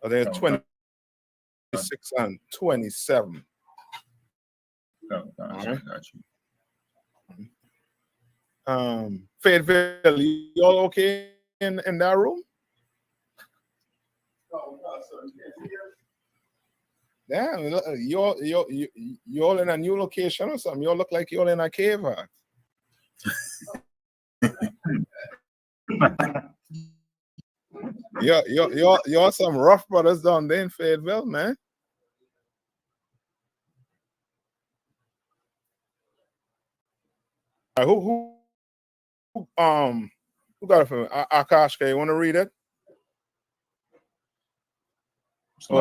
I think it's 26 and 27. All right. Got you. Fayetteville, you all okay in that room? Yeah, you all in a new location or something. You all look like you all in a cave. Huh? You're some rough brothers down there in Fayetteville, man. Who got it for me? Akashka, you want to read it? So,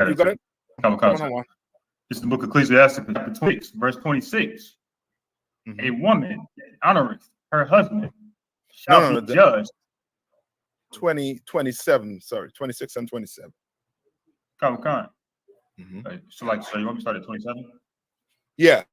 you got it? Come on. It's the book of Ecclesiastes, chapter 26, verse 26. A woman honoreth her husband shall be judged. 27, sorry, 26 and 27. Come on. So you want me to start at 27? Yeah.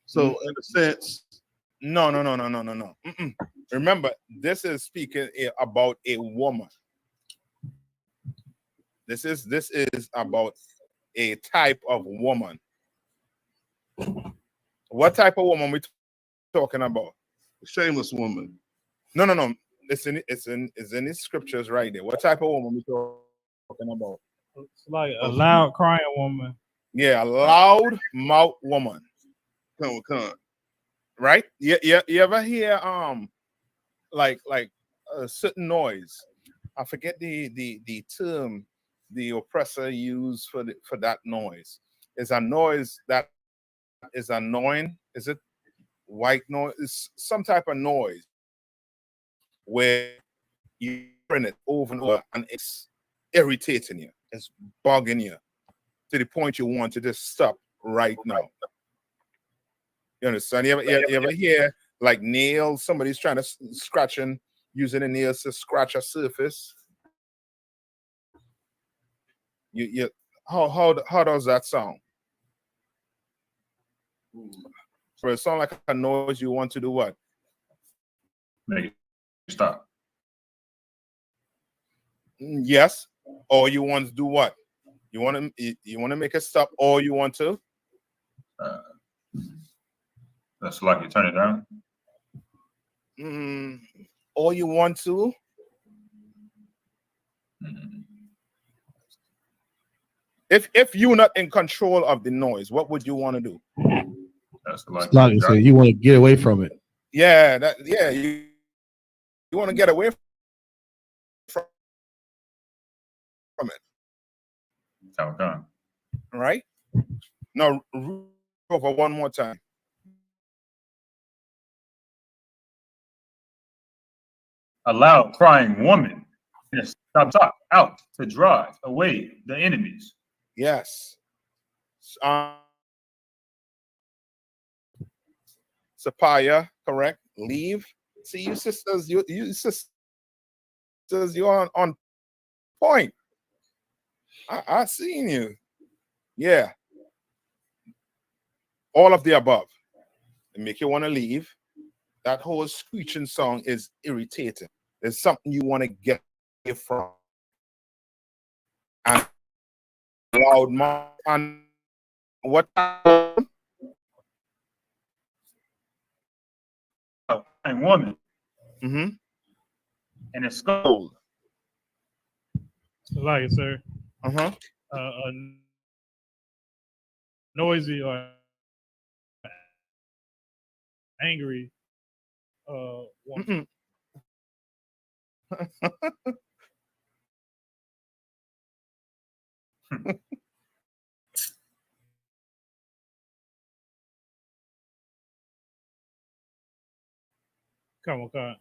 So in a sense, no. Remember, this is speaking about a woman. This is about a type of woman. What type of woman we talking about? A shameless woman. No. It's in the scriptures right there. What type of woman we talking about? It's like a loud crying woman. Yeah, a loud mouth woman. Come. Right? You ever hear like a certain noise? I forget the term the oppressor used for that noise. It's a noise that is annoying. Is it white noise? It's some type of noise where you print it over and over and it's irritating you. It's bugging you to the point you want to just stop right now. You understand? You ever hear like nails? Somebody's trying to scratching using the nails to scratch a surface. How does that sound? So it sounds like a noise you want to do what? Make it stop. Yes. Or you want to do what? You want to make it stop, or you want to? That's like you turn it down. Or you want to? If you're not in control of the noise, what would you want to do? That's like you say you want to get away from it. Yeah, you want to get away from it. Okay. Right? Now over one more time. A loud crying woman stops out to drive away the enemies. Yes. Sapaya, correct. Leave. See, you sisters, you sisters, you're on point. I seen you. Yeah. All of the above. They make you want to leave. That whole screeching song is irritating. There's something you want to get away from. And loud mouth and what? A woman Mm-hmm. and it's cold. Like it, sir. Uh-huh. A noisy or angry woman. Come on.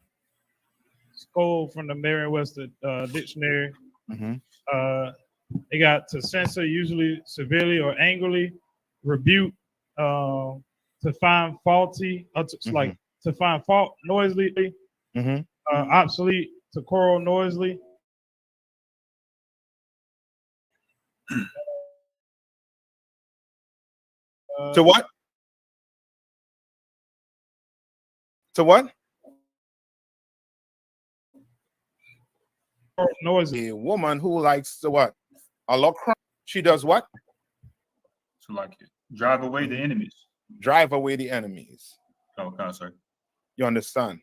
Scold from the Merriam-Webster dictionary. Mm-hmm. They got to censor, usually severely or angrily, rebuke, to find faulty, like to find fault noisily, obsolete, to quarrel noisily. To what? To what? Noisy. A woman who likes to what? A lot crime. She does what? So like it. Drive away the enemies. Drive away the enemies. Okay, sorry. You understand?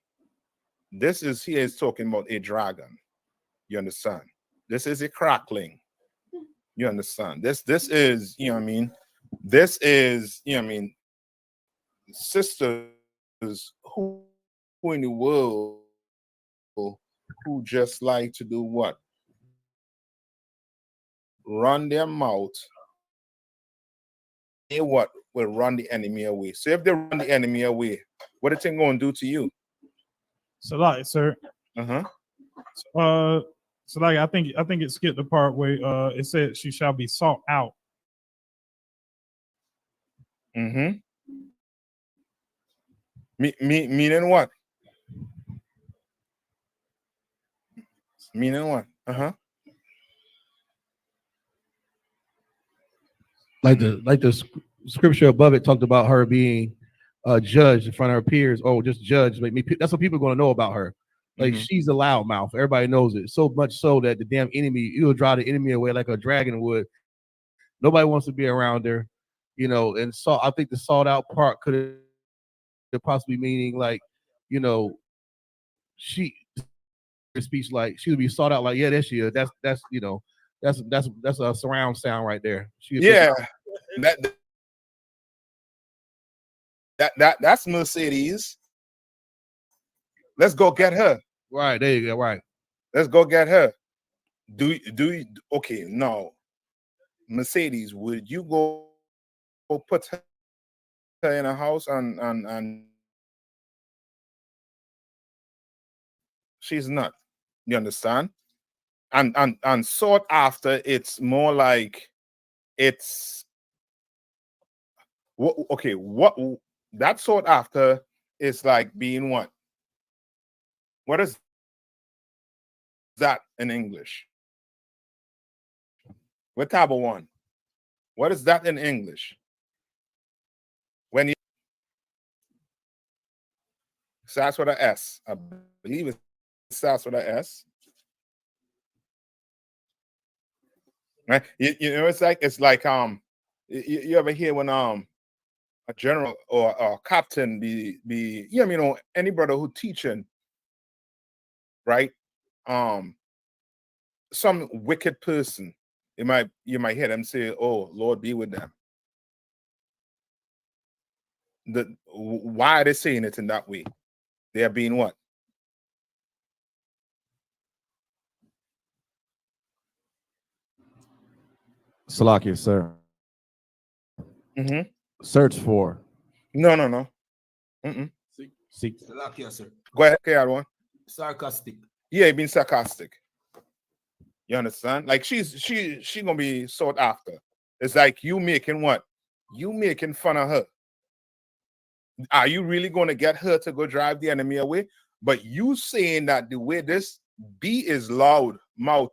This is here is talking about a dragon. You understand? This is a crackling. You understand? This is, you know what I mean? This is, you know what I mean, sisters who in the world who just like to do what? Run their mouth. They what will run the enemy away. So if they run the enemy away, what is it going to do to you? So like, sir. So like I think it skipped the part where it said she shall be sought out. Meaning what? Meaning what? Like the scripture above it talked about her being judged in front of her peers. Oh, just judge. Like me. That's what people are going to know about her. Like she's a loudmouth. Everybody knows it. So much so that the damn enemy, you'll drive the enemy away like a dragon would. Nobody wants to be around her, you know. And so I think the sought out part could have possibly meaning like, you know, she speech like she would be sought out like, yeah, there she is. That's you know, that's a surround sound right there. Yeah, that's Mercedes. Let's go get her. Right, there you go. Right. Let's go get her. Do you okay now? Mercedes, would you go put her in a house and she's not? You understand? And sought after, it's more like it's okay. What that sought after is like being what? What is that in English? With table one. What is that in English? When you starts with an S, I believe it starts with an S. Right? You know, it's like you ever hear when a general or a captain be you know any brother who teaching, right? Some wicked person, you might hear them say, "Oh, Lord, be with them." Why are they saying it in that way? They are being what? Salakia, sir. Search for. No, no, no. Mm-mm. Seek. Sir. Go ahead, one. Sarcastic. Yeah, being sarcastic. You understand? Like she gonna be sought after. It's like you making what? You making fun of her. Are you really gonna get her to go drive the enemy away? But you saying that the way this B is loud mouth,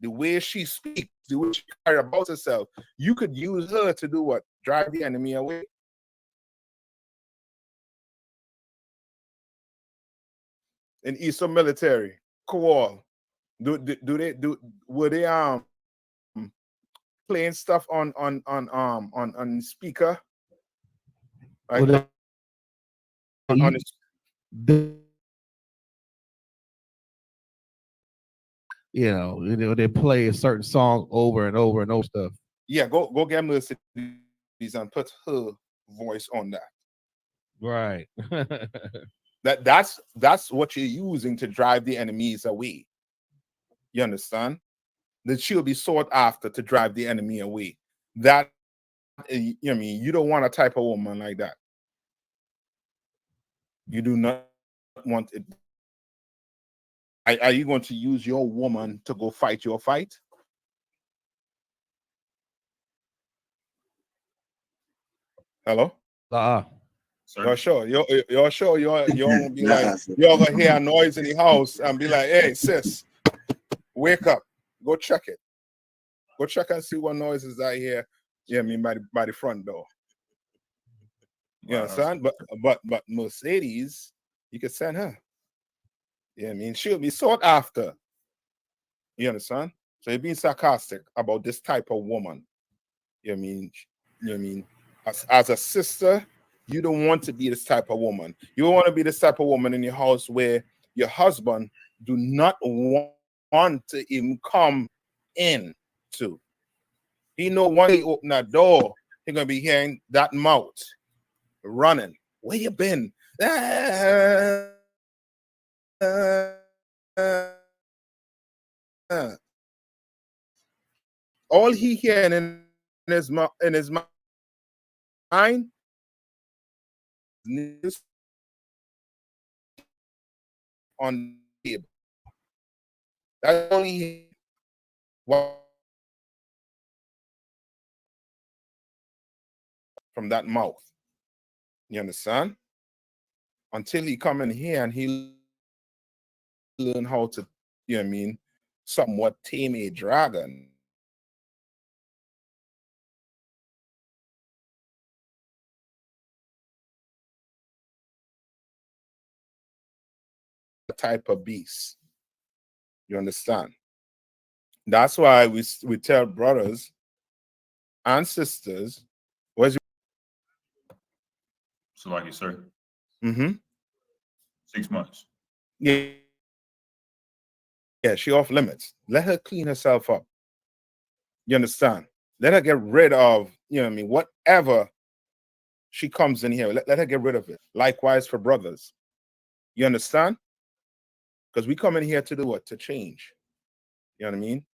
the way she speaks, the way she carry about herself, you could use her to do what? Drive the enemy away. In Isupk military, Coal. Were they playing stuff on speaker? Like Well, on they play a certain song over and over and over stuff. Yeah, go get Mercedes and put her voice on that. Right. That's what you're using to drive the enemies away. You understand? That she'll be sought after to drive the enemy away. That you know what I mean, you don't want a type of woman like that. You do not want it. Are you going to use your woman to go fight your fight? Hello? You're sure? You're sure you're gonna be like, you're gonna hear a noise in the house and be like, hey sis, wake up, go check it. Go check and see what noises I hear. Yeah, I mean by the front door. You understand? But Mercedes, you could send her. Yeah, I mean, she'll be sought after. You understand? So you're being sarcastic about this type of woman. You know what I mean? As a sister, you don't want to be this type of woman. You don't want to be this type of woman in your house where your husband do not want to even come in to. He know when he open that door, he gonna be hearing that mouth running. Where you been? All he hearing in his mind news on the table. That's only what from that mouth. You understand? Until he come in here and he learn how to, you know what I mean, somewhat tame a dragon. Type of beast. You understand? That's why we tell brothers and sisters, where's So like you, sir. your 6 months. yeah, she off limits. Let her clean herself up. You understand? Let her get rid of, you know what I mean, whatever she comes in here, let her get rid of it. Likewise for brothers. You understand? Because we come in here to do what? To change. You know what I mean?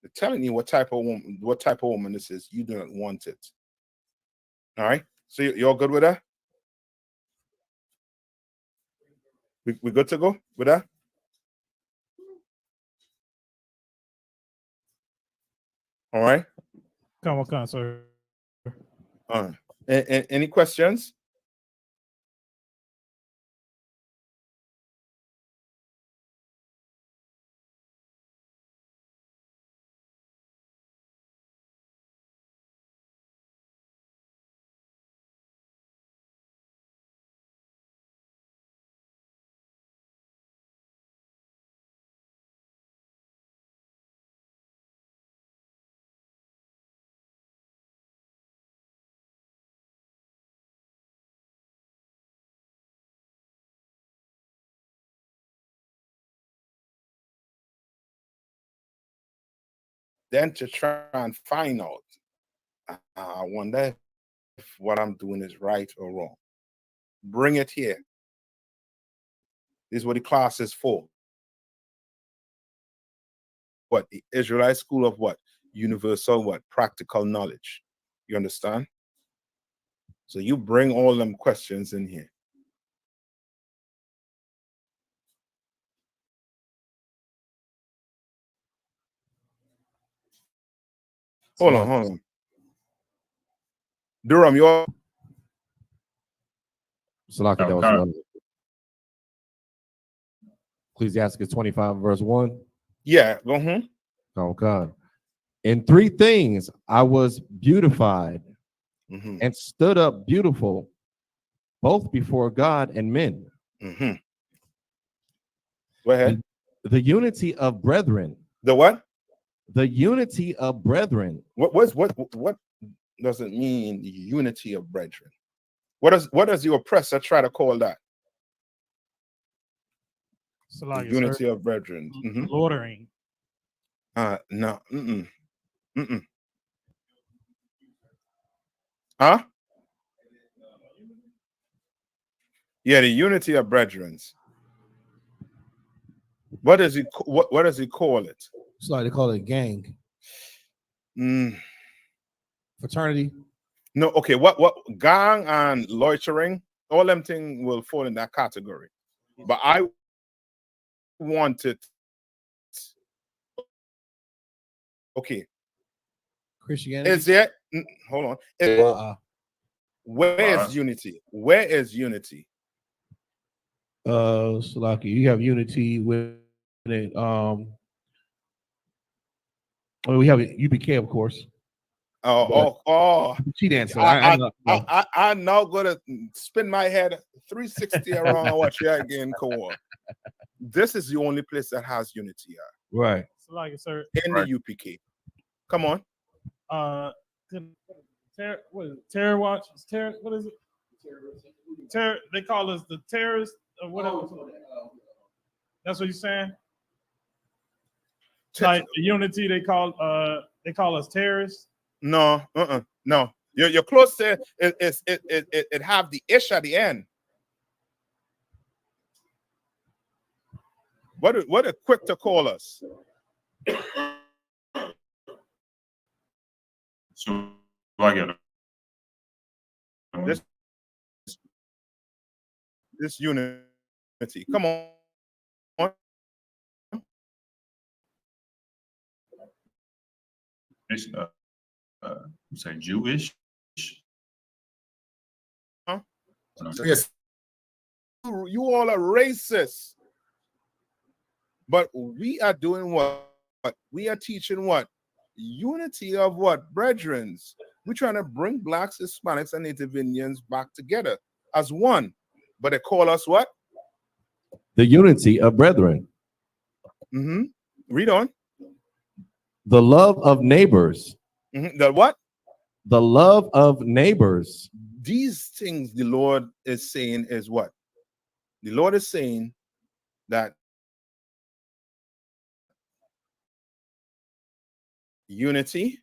They're telling you what type of woman this is. You do not want it. All right. So you're good with that? We good to go with that? All right. Come on, sir. All right. Any questions? Then to try and find out, I wonder if what I'm doing is right or wrong. Bring it here. This is what the class is for. What? The Israelite School of what? Universal what? Practical knowledge. You understand? So you bring all them questions in here. Hold on. Durham, you're Salaki, that was Ecclesiastes 25, verse 1. yeah, go ahead. Oh God. In three things I was beautified and stood up beautiful, both before God and men. Go ahead. The unity of brethren. The what? The unity of brethren. What does it mean, the unity of brethren? What does the oppressor try to call that? Salaki, The unity of brethren. Loitering. No. Huh? Yeah, the unity of brethren. What does he call it? It's like they call it a gang. Fraternity. No, okay. What gang and loitering, all them things will fall in that category. But I wanted, okay. Christianity. Is there? Hold on. Where is unity? Where is unity? Salaki, you have unity with it. We have UPK, of course. She dancing. I'm now gonna spin my head 360 around and watch you again. Come on. This is the only place that has unity. Right. Salaki, sir. In the UPK. Come on. What is it? Terror Watch? What is it? Terror. They call us the terrorists or whatever. That's what you're saying? Like the unity, they call us terrorists. No, no. You're close to it. It have the ish at the end. What are quick to call us? So I get it. This unity. Come on. It's say Jewish. Huh? Yes. You all are racist. But we are doing what? We are teaching what? Unity of what? Brethrens. We're trying to bring blacks, Hispanics, and Native Indians back together as one. But they call us what? The unity of brethren. Read on. The love of neighbors. The what? The love of neighbors. These things the Lord is saying is what? The Lord is saying that unity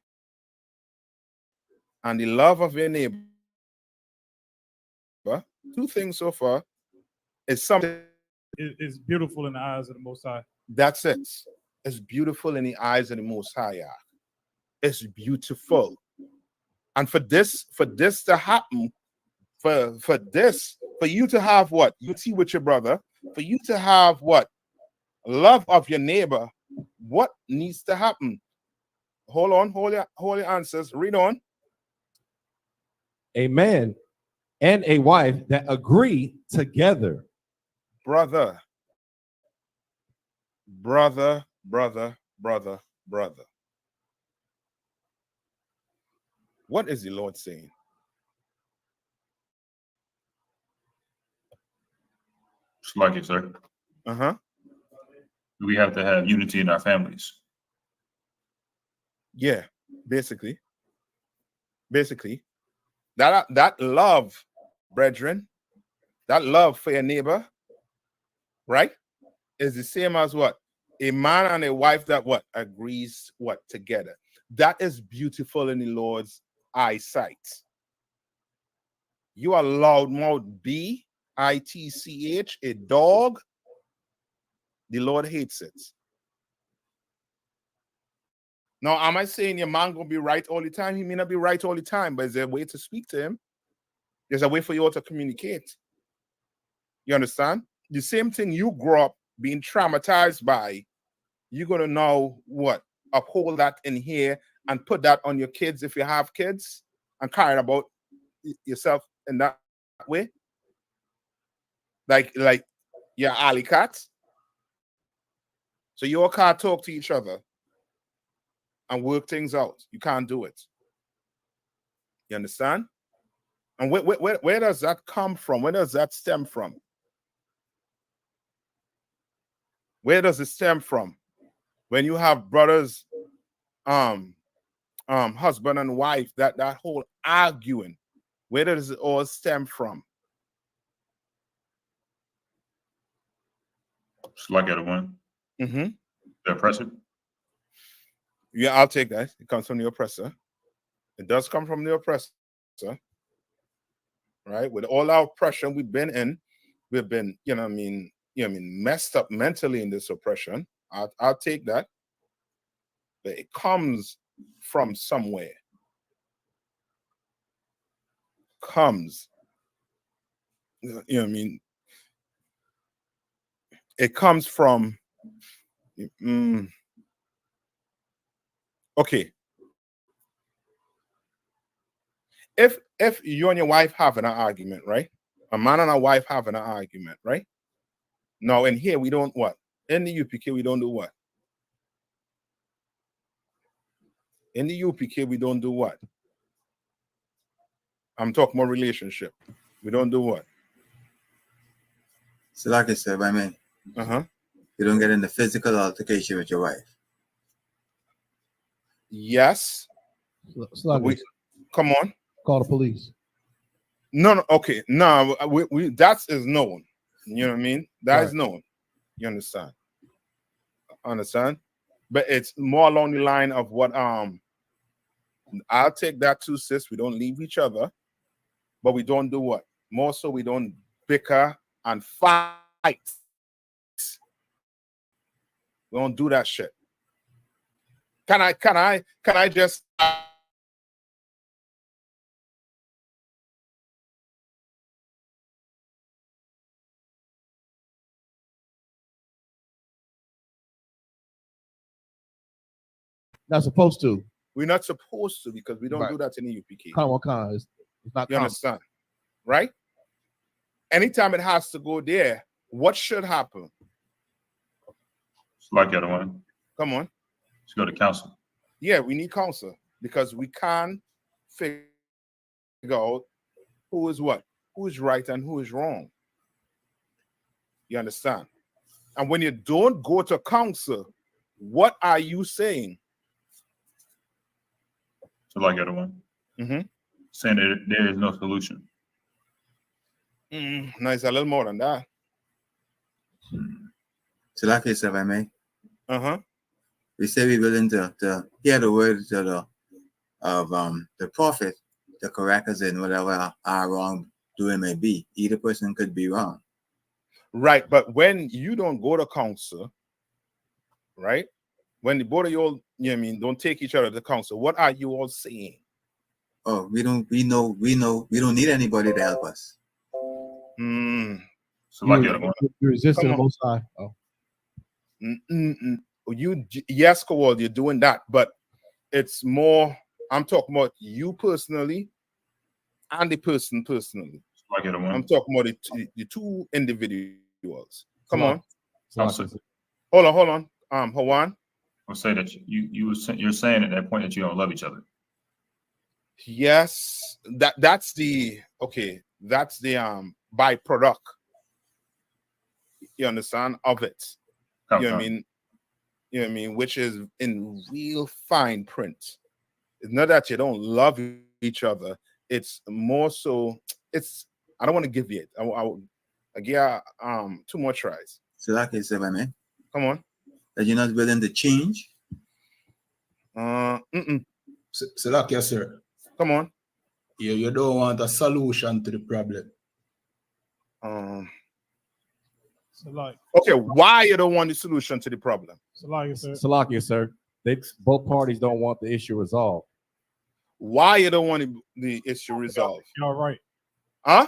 and the love of your neighbor, two things so far, is something. It's beautiful in the eyes of the Most High. That's it. It's beautiful in the eyes of the Most High. It's beautiful. And for this to happen, for you to have what? Unity with your brother, for you to have what? Love of your neighbor, what needs to happen? Hold on, hold your answers. Read on. A man and a wife that agree together. Brother. What is the Lord saying? Like it, sir. We have to have unity in our families. Yeah, basically. That love, brethren, that love for your neighbor, right, is the same as what? A man and a wife that what? Agrees what? Together. That is beautiful in the Lord's eyesight. You are loudmouth bitch, a dog. The Lord hates it. Now, am I saying your man gonna be right all the time? He may not be right all the time, but is there a way to speak to him? There's a way for you all to communicate. You understand? The same thing you grow up being traumatized by, you're gonna know what? Uphold that in here and put that on your kids if you have kids and care about yourself in that way. Like your alley cats. So you all can't talk to each other and work things out. You can't do it. You understand? And where does that come from? Where does that stem from? Where does it stem from? When you have brothers, husband and wife, that whole arguing, where does it all stem from? Just like at one. Mm-hmm. The oppressor. Yeah, I'll take that. It comes from the oppressor. It does come from the oppressor. Right? With all our oppression we've been in, we've been, messed up mentally in this oppression. I'll take that. But it comes from somewhere. Comes. It comes from okay. If you and your wife having an argument, right? A man and a wife having an argument, right? Now in here we don't what? In the UPK we don't do what? In the UPK we don't do what? I'm talking about relationship. We don't do what? So like I said, I mean, you don't get in the physical altercation with your wife. Yes. Come on. Call the police. No, okay. No, we that is known. You know what I mean? That is known. You understand? Understand? But it's more along the line of what I'll take that too, sis. We don't leave each other, but we don't do what? More so we don't bicker and fight. We don't do that shit. Can I just Not supposed to. We're not supposed to because we don't do that in the UPK. It's not. You understand? Right? Anytime it has to go there, what should happen? It's like the other one. Come on. Let's go to counsel. Yeah, we need counsel because we can't figure out who is what, who is right and who is wrong. You understand? And when you don't go to counsel, what are you saying? So like the other one. Saying that there is no solution. No, it's a little more than that. So like I said, if I may. We say we're willing to hear the words of the prophet to correct us in whatever our wrongdoing may be. Either person could be wrong. Right, but when you don't go to counsel, right? When the both of you all, don't take each other to counsel, what are you all saying? Oh, we don't need anybody to help us. So like the other one. You're resisting the Most High. Oh. Yes, Kowal, you're doing that, but it's more, I'm talking about you personally and the person personally. Like the other one. I'm talking about the two individuals. Come on. Hold on. Hawan. I'll say that you're saying at that point that you don't love each other. Yes, that's the byproduct. You understand of it. You know what I mean? Which is in real fine print. It's not that you don't love each other. It's more so. I don't want to give you it. I give 2 more tries. So like I said, man. Come on. That you're not willing to change. So like yes, sir. Come on. You don't want a solution to the problem. Okay, why you don't want the solution to the problem? Salakia, sir. Both parties don't want the issue resolved. Why you don't want the issue resolved? You're right. Huh?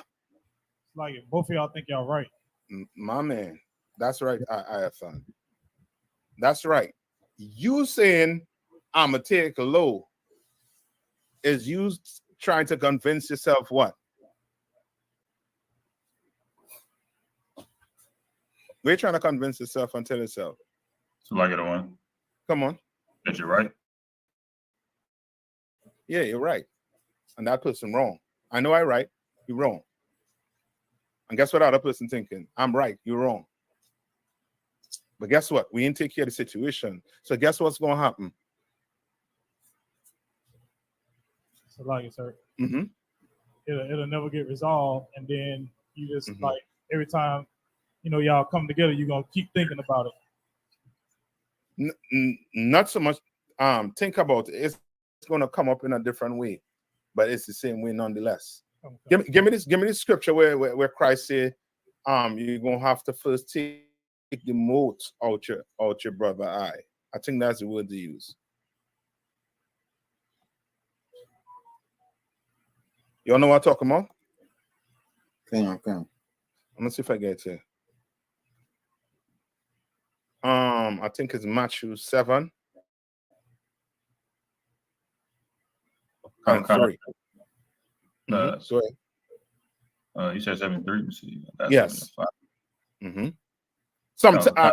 Like if both of y'all think y'all right. My man, that's right. I have fun. That's right. You saying I'm gonna take a low is you trying to convince yourself what? We're trying to convince yourself and tell yourself. So like it one. Come on. That you're right. Yeah, you're right. And that person wrong. I know I'm right. You're wrong. And guess what? Other person thinking, I'm right. You're wrong. But guess what? We didn't take care of the situation. So guess what's going to happen? So like it's hurt. Mm-hmm. It'll never get resolved, and then you just like every time y'all come together, you're gonna keep thinking about it. Not so much. Think about it. It's going to come up in a different way, but it's the same way nonetheless. Okay. Give me this scripture where Christ said, you're gonna have to first take the mote out your brother eye. I think that's the word to use. Y'all know what I'm talking about? Okay. I'm gonna see if I get it. I think it's Matthew 7 and 3. You said 7:3. Let's see. Yes.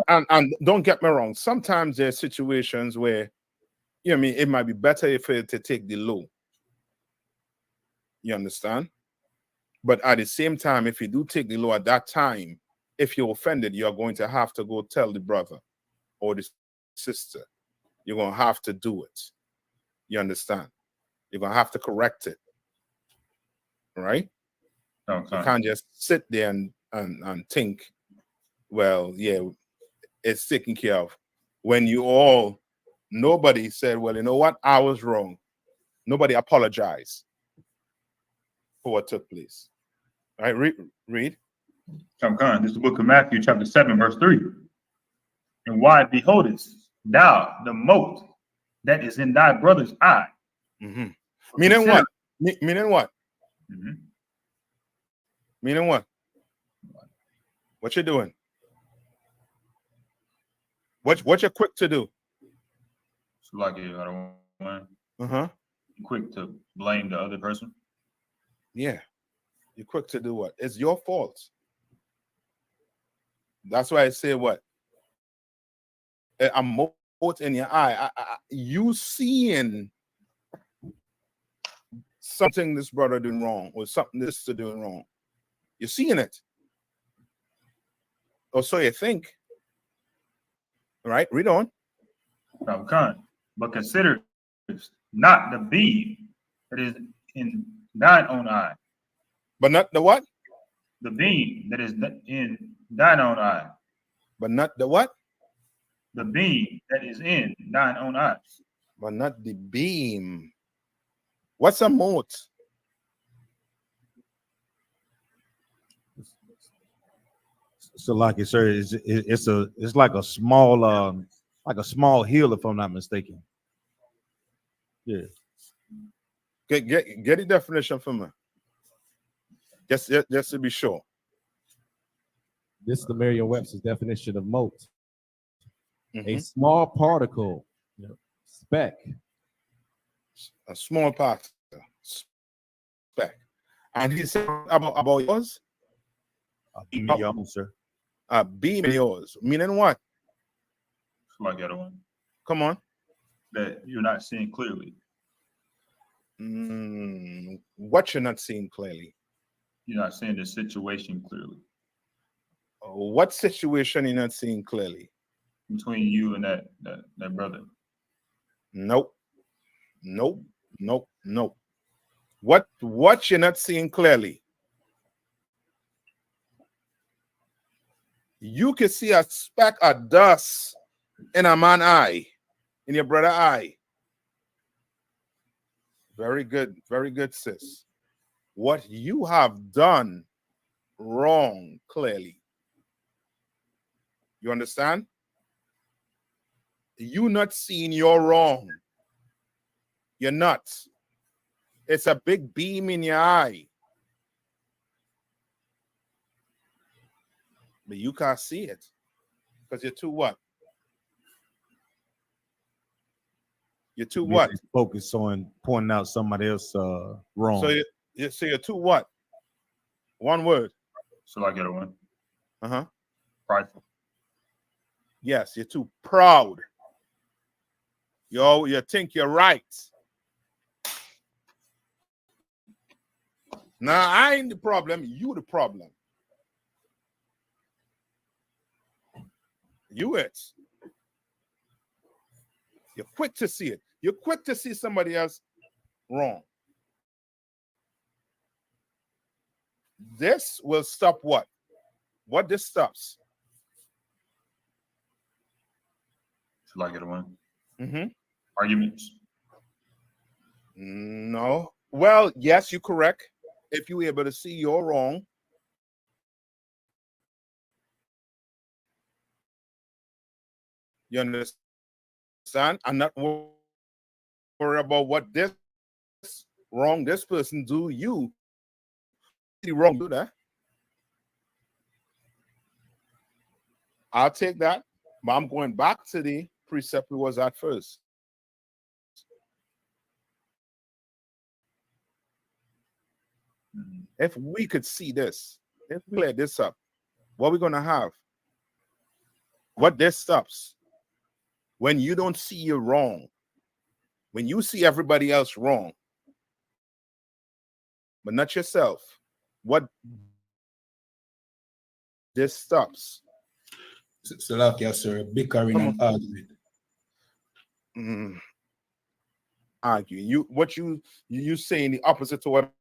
And don't get me wrong. Sometimes there's situations where it might be better to take the low. You understand? But at the same time, if you do take the low at that time, if you're offended, you're going to have to go tell the brother or the sister. You're going to have to do it. You understand? You're going to have to correct it. Right? Okay. You can't just sit there and think, well, yeah, it's taken care of. When nobody said, well, you know what? I was wrong. Nobody apologized for what took place. All right, read. This is the book of Matthew, chapter 7, verse 3. And why beholdest thou the mote that is in thy brother's eye? Mm-hmm. Meaning what? Meaning what? Mm-hmm. Meaning what? What you doing? What you're quick to do? So like I don't want. Quick to blame the other person. Yeah. You're quick to do what? It's your fault. That's why I say what? A mote in your eye. You seeing something this brother doing wrong or something this sister doing wrong. You're seeing it. Or so you think. Right? Read on. But consider not the beam that is in thine own eye. But not the what? The beam that is in thine own eye. But not the what? The beam that is in thine own eye. But not the beam. What's a mote? So, like you said, it's like a small hill, if I'm not mistaken. Yeah. Get the definition for me. Just to be sure. This is the Merriam-Webster's definition of mote. A small particle, speck. A small particle, speck. And he said about yours? A beam in yours, sir. A beam in yours. Meaning what? Like the other one. Come on. That you're not seeing clearly. What you're not seeing clearly? You're not seeing the situation clearly. What situation you're not seeing clearly? Between you and that brother. Nope. What you're not seeing clearly? You can see a speck of dust in a man's eye, in your brother's eye. Very good, sis. What you have done wrong, clearly. You understand? You not seeing you're wrong. You're not. It's a big beam in your eye. But you can't see it because you're too what? You're too what? Focus on pointing out somebody else wrong. So you're too what? One word. So I get a one. Uh-huh. Prideful. Yes, you're too proud. You think you're right. Now I ain't the problem, you the problem. You it. You're quick to see it. You're quick to see somebody else wrong. This will stop what? What this stops? Should I get a one? Mm-hmm. Arguments. No. Well, yes, you're correct. If you're able to see you're wrong. You understand? I'm not worried about what this wrong this person do. You wrong do that. I'll take that, but I'm going back to the precept we was at first. If we could see this, if we clear this up, what we're gonna have? What this stops? When you don't see you're wrong, when you see everybody else wrong, but not yourself, what this stops? So like yes, sir, bickering and arguing. Argue. You saying the opposite to what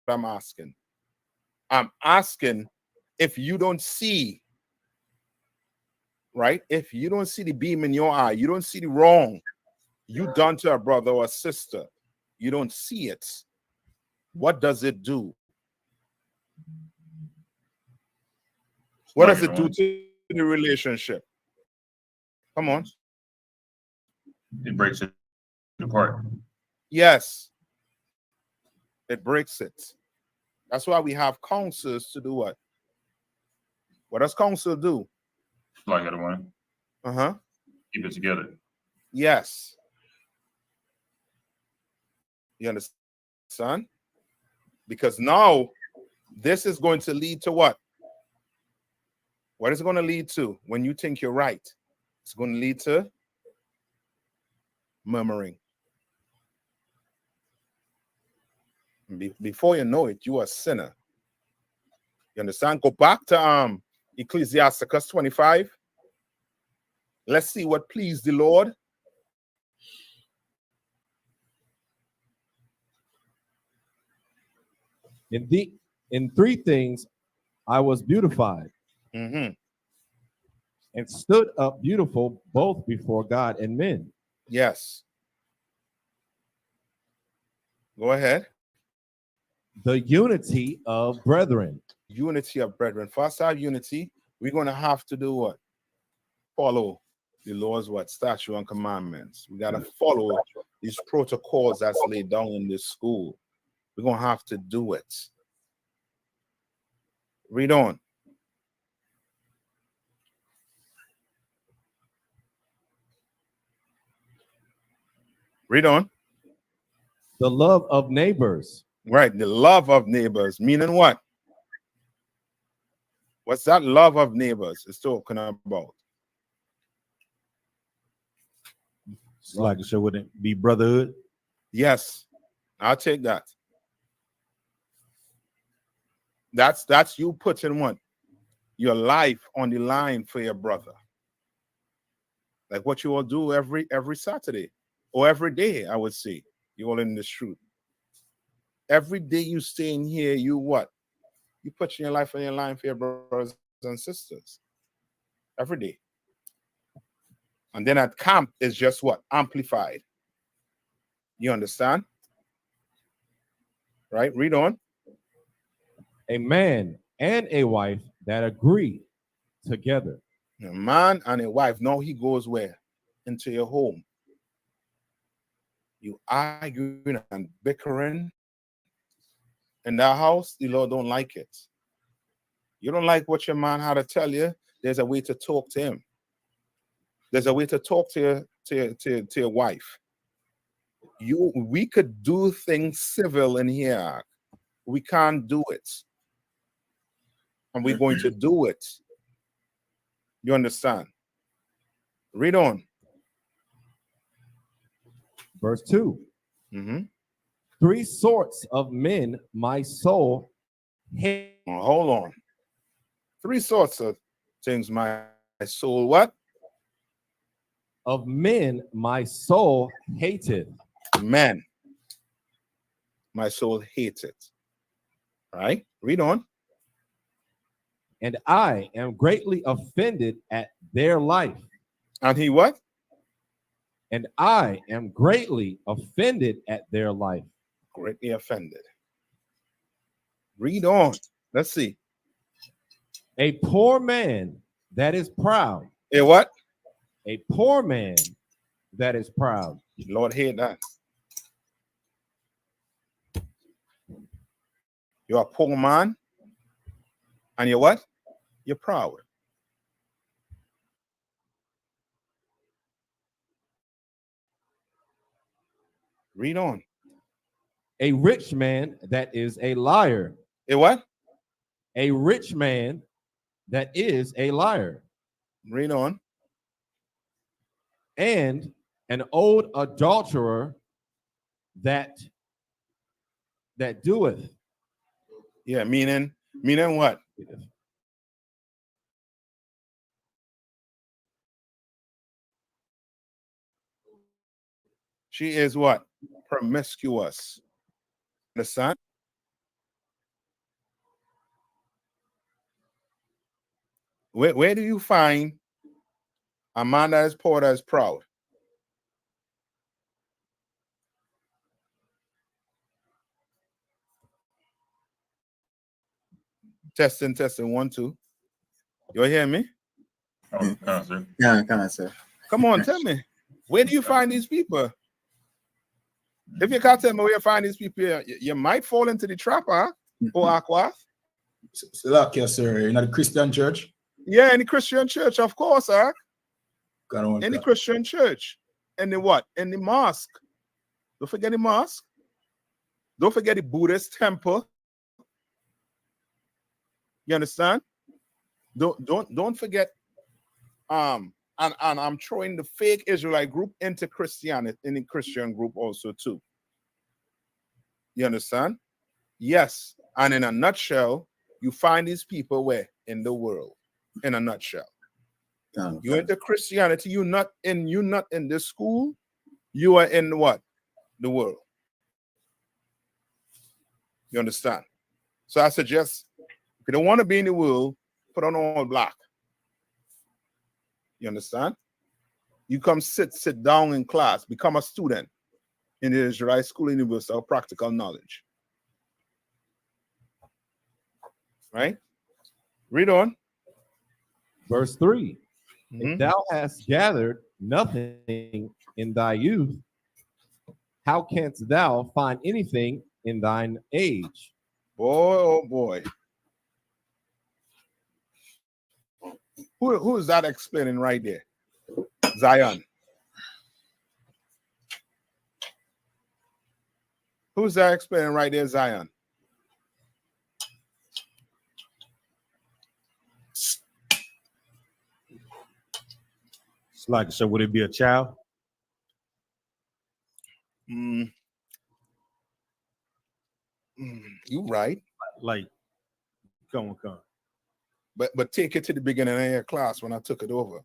I'm asking. I'm asking if you don't see, right? If you don't see the beam in your eye, you don't see the wrong you done to a brother or a sister, you don't see it. What does it do? What does it do to the relationship? Come on. It breaks it apart. Yes. It breaks it. That's why we have counselors to do what? What does counsel do? So I get a one. Uh-huh. Keep it together. Yes. You understand? Because now this is going to lead to what? What is it going to lead to when you think you're right? It's going to lead to murmuring. Before you know it, you are a sinner. You understand? Go back to Ecclesiasticus 25. Let's see what pleased the Lord. In three things I was beautified and stood up beautiful both before God and men. Yes. Go ahead. The unity of brethren. Unity of brethren. For us to have unity, we're going to have to do what? Follow the laws, what? Statute and commandments. We got to follow these protocols that's laid down in this school. We're going to have to do it. Read on. Read on. The love of neighbors. Right, the love of neighbors, meaning what? What's that love of neighbors is talking about? It's like it wouldn't be brotherhood. Yes, I'll take that. That's you putting what? Your life on the line for your brother. Like what you all do every Saturday or every day, I would say. You all in this truth. Every day you stay in here, you what? You put your life on your line for your brothers and sisters. Every day. And then at camp is just what? Amplified. You understand? Right? Read on. A man and a wife that agree together. A man and a wife. Now he goes where? Into your home. You arguing and bickering in that house, the Lord don't like it. You don't like what your man had to tell you. there's a way to talk to him. There's a way to talk to your wife. We could do things civil in here. We can't do it. And we're going to do it. You understand? Read on. Verse 2. Mm-hmm. 3 sorts of men my soul hates. Hold on. 3 sorts of things my soul what? Of men my soul hated. Men. My soul hates it. Right? Read on. And I am greatly offended at their life. And he what? And I am greatly offended at their life. Greatly offended. Read on. Let's see. A poor man that is proud. A what? A poor man that is proud. Lord, hear that. You're a poor man. And you're what? You're proud. Read on. A rich man that is a liar. A what? A rich man that is a liar. Read on. And an old adulterer that doeth. Yeah, meaning what? She is what? Promiscuous. Understand? Where do you find a man that is poor that is proud? Testing, 1, 2. You hear me? Oh, sir. Yeah, sir. Come on, tell me. Where do you find these people? If you can't tell me where you find these people, you might fall into the trap, huh? Or Aqua. Slovakia, sir. In the Christian church? Yeah, in the Christian church, of course, huh? In the that. Christian church. In the what? In the mosque. Don't forget the mosque. Don't forget the Buddhist temple. You understand? Don't forget. And I'm throwing the fake Israelite group into Christianity, in the Christian group also too. You understand? Yes. And in a nutshell, you find these people where? In the world. In a nutshell. You into Christianity, you're not in this school, you are in what? The world. You understand? So I suggest, if you don't want to be in the world, put on all black. You understand? You come sit down in class, become a student in the Israelite School University of Practical Knowledge. Right? Read on. Verse 3. Mm-hmm. If thou hast gathered nothing in thy youth, how canst thou find anything in thine age? Boy, oh boy. Who is that explaining right there? Zion. Who's that explaining right there, Zion? It's like, so would it be a child? You right. Like, come on. But take it to the beginning of your class when I took it over.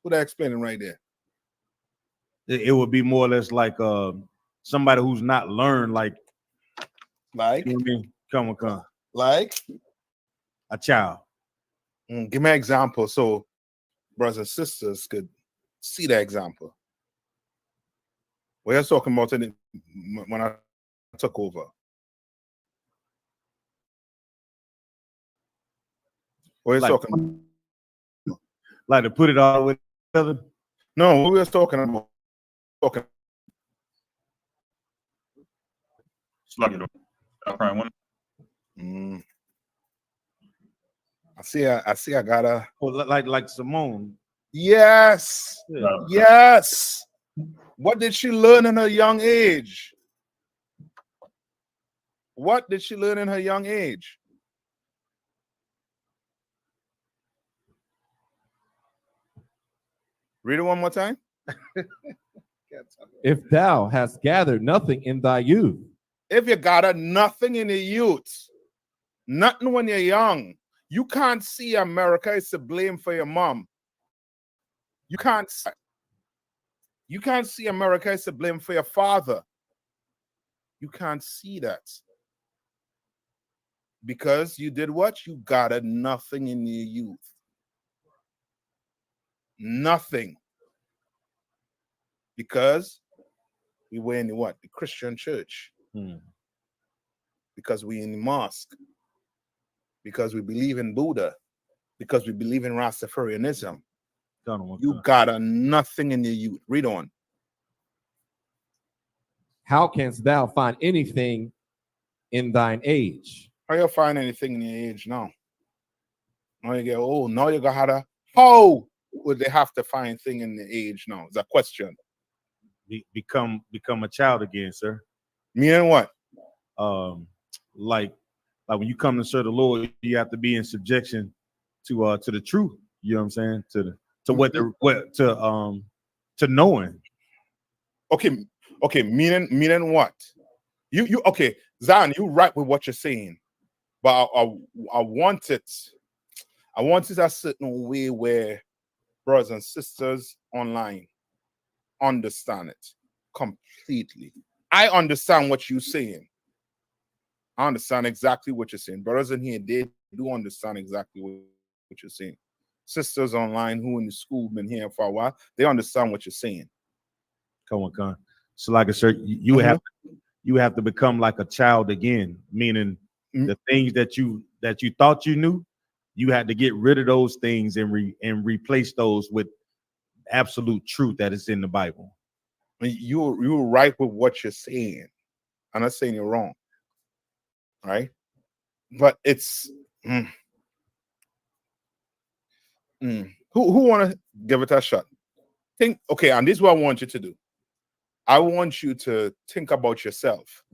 Who that explaining right there? It would be more or less like somebody who's not learned, like you know what I mean? Come. Like a child. Give me an example so brothers and sisters could see the example. What you're talking about when I took over. What are you talking about? Like to put it all together? No, what we were talking about. Slovakia. One. I I got a. Well, like Simone. Yes. Yeah. Yes. What did she learn in her young age? What did she learn in her young age? Read it one more time. If thou hast gathered nothing in thy youth. If you gathered nothing in your youth, nothing when you're young, you can't see America is to blame for your mom. You can't see America is to blame for your father. You can't see that. Because you did what? You gathered nothing in your youth. Nothing. Because we were in the what? The Christian church. Because we in the mosque. Because we believe in Buddha. Because we believe in Rastafarianism. You got nothing in your youth. Read on. How canst thou find anything in thine age? How you find anything in your age now? Now you get old. Now you got to. How would they have to find thing in the age now? Is a question. Become a child again, sir. Meaning what? Like when you come to serve the Lord, you have to be in subjection to the truth. You know what I'm saying? To knowing. Okay. Meaning what? You okay, Zion? You right with what you're saying, but I want it a certain way where brothers and sisters online understand it completely. I understand what you're saying. I understand exactly what you're saying. Brothers in here, they do understand exactly what you're saying. Sisters online who in the school been here for a while, they understand what you're saying. Come on. So like I said, you have to become like a child again, meaning the things that you thought you knew, you had to get rid of those things and replace those with absolute truth that is in the Bible. You're right with what you're saying. I'm not saying you're wrong. Right? But it's who want to give it a shot? Think, okay, and this is what I want you to do. I want you to think about yourself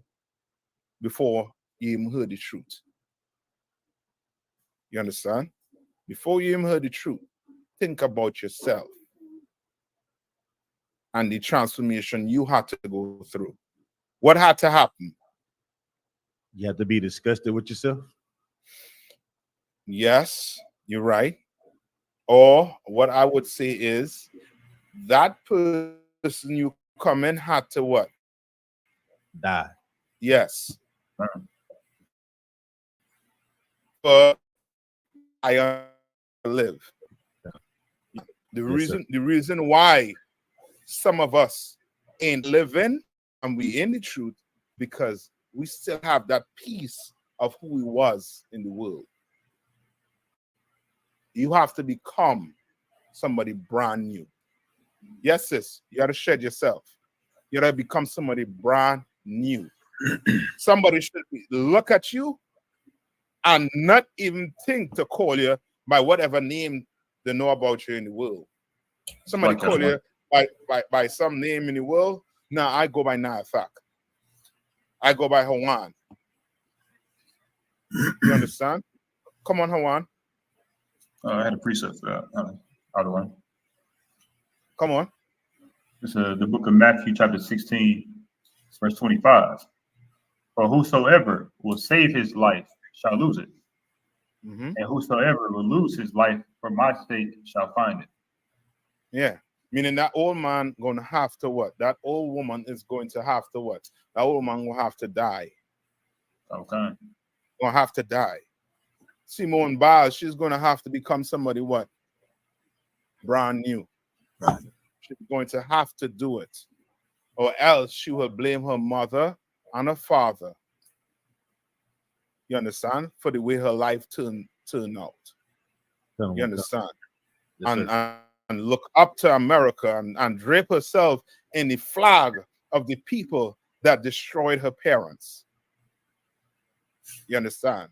before you even heard the truth. You understand? Before you even heard the truth, think about yourself and the transformation you had to go through. What had to happen? You have to be disgusted with yourself. Yes, you're right. Or what I would say is that person you come in had to what? Die. Yes. But I live. The reason why some of us ain't living and we in the truth, because we still have that piece of who we was in the world. You have to become somebody brand new. Yes, sis, you got to shed yourself. You got to become somebody brand new. Somebody should look at you and not even think to call you by whatever name they know about you in the world. Somebody call you by some name in the world. Now I go by Isupk. I go by Hawan. You understand? Come on, Hawan. I had a precept for that. Out of one. Come on. It's the book of Matthew, chapter 16, verse 25. For whosoever will save his life shall lose it. And whosoever will lose his life for my sake shall find it. Yeah. Meaning that old man going to have to what? That old woman is going to have to what? That old man will have to die. Okay. Gonna have to die. Simone Biles, she's going to have to become somebody what? Brand new. Right. She's going to have to do it. Or else she will blame her mother and her father. You understand? For the way her life turned out. You understand? Yes, and look up to America and drape herself in the flag of the people that destroyed her parents. You understand?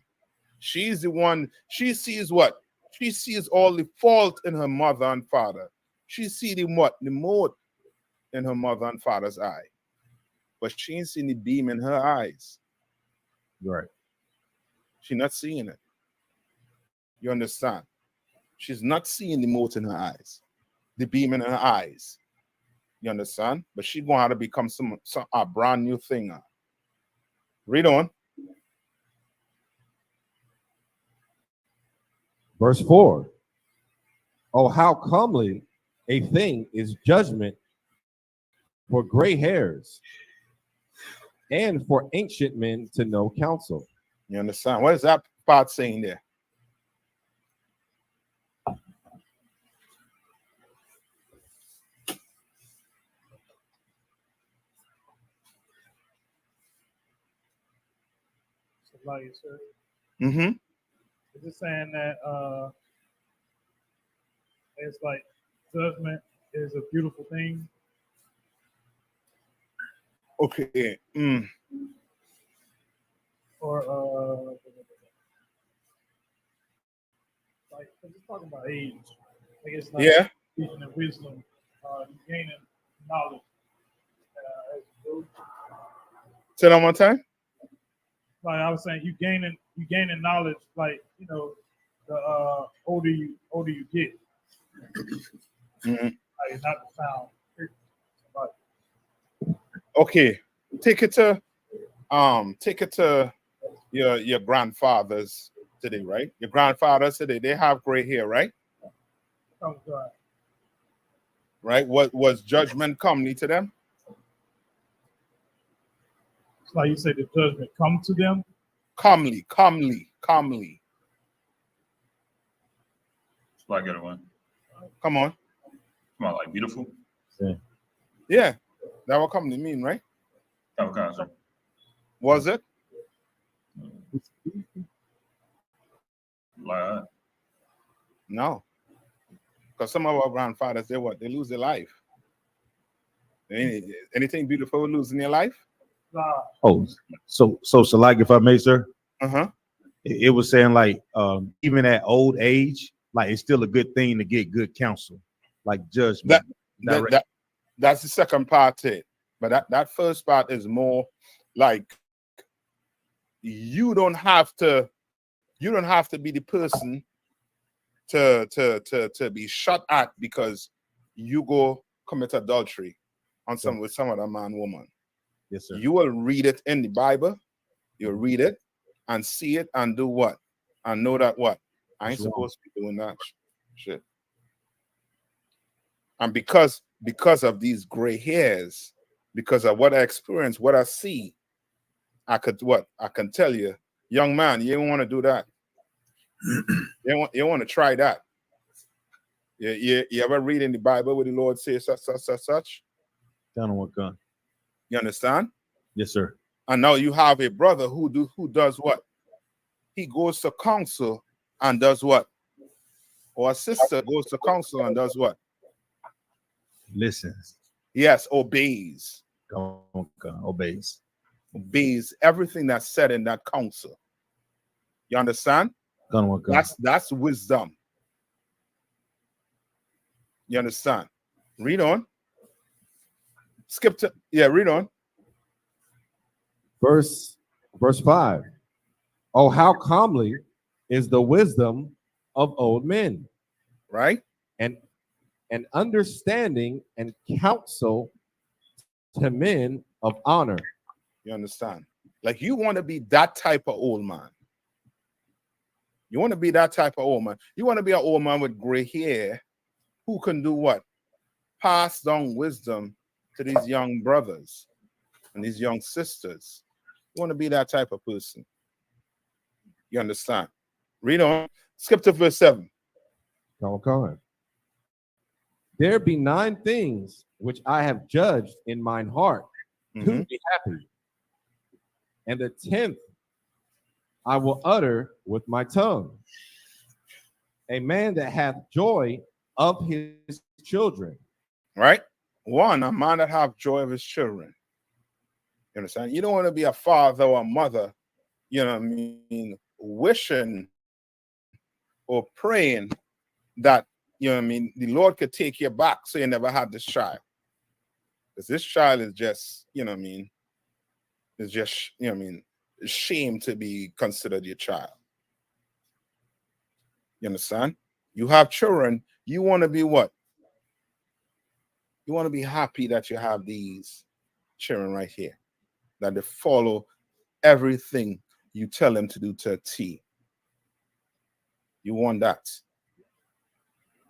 She's the one, she sees what? She sees all the fault in her mother and father. She see the what? The mote in her mother and father's eye. But she ain't seen the beam in her eyes. Right. She's not seeing it. You understand? She's not seeing the mote in her eyes, the beam in her eyes. You understand? But she's going to have to become a brand new thing. Read on. Verse 4. Oh, how comely a thing is judgment for gray hairs and for ancient men to know counsel. You understand? What is that part saying there? Like, sir. Mm-hmm. Is it saying that it's like judgment is a beautiful thing? Okay. Or like it's talking about age. Like it's like Yeah. teaching and wisdom, gaining knowledge. Say that one time. Like I was saying, you gaining knowledge. Like you know, the older you get. Mm-hmm. Like not to sound. Okay. Take it to your grandfathers today, right? Your grandfathers today, they have gray hair, right? Oh God. Right? What was judgment comely to them? It's like you say, the judgment come to them. Comely. Like get one. Come on. Come on, like beautiful. Yeah. That what comely mean, right? Okay, sir. Was it? Like No. Because some of our grandfathers, they lose their life. Anything beautiful losing their life? Oh, so like if I may, sir. Uh-huh. It was saying like even at old age, like it's still a good thing to get good counsel, like judgment. That's the second part to it. But that first part is more like you don't have to be the person to be shot at because you go commit adultery with some other man, woman. Yes, sir. You will read it in the Bible. You'll read it and see it and do what? And know that what? I ain't supposed to be doing that shit. And because of these gray hairs, because of what I experience, what I see, I can tell you, young man, you don't want to do that. You want to try that. You ever read in the Bible where the Lord says such? Down on what gun? You understand? Yes, sir. And now you have a brother who does what? He goes to counsel and does what? Or a sister goes to counsel and does what? Listens. Yes, obeys. Obeys. Obeys everything that's said in that counsel. You understand? That's wisdom. You understand? Read on. Read on. Verse 5. Oh, how calmly is the wisdom of old men. Right? And understanding and counsel to men of honor. You understand? Like you want to be that type of old man. You want to be that type of old man. You want to be an old man with gray hair who can do what? Pass down wisdom to these young brothers and these young sisters. You want to be that type of person. You understand? Read on. Skip to verse 7. Okay. There be 9 things which I have judged in mine heart to be happy. And the 10th I will utter with my tongue. A man that hath joy of his children. Right? One, a man that have joy of his children. You understand? You don't want to be a father or a mother, you know what I mean, wishing or praying that, you know what I mean, the Lord could take you back so you never had this child. Because this child is just, you know what I mean, it's just, you know what I mean, shame to be considered your child. You understand? You have children, you want to be what? You want to be happy that you have these children right here, that they follow everything you tell them to do to a T. You want that.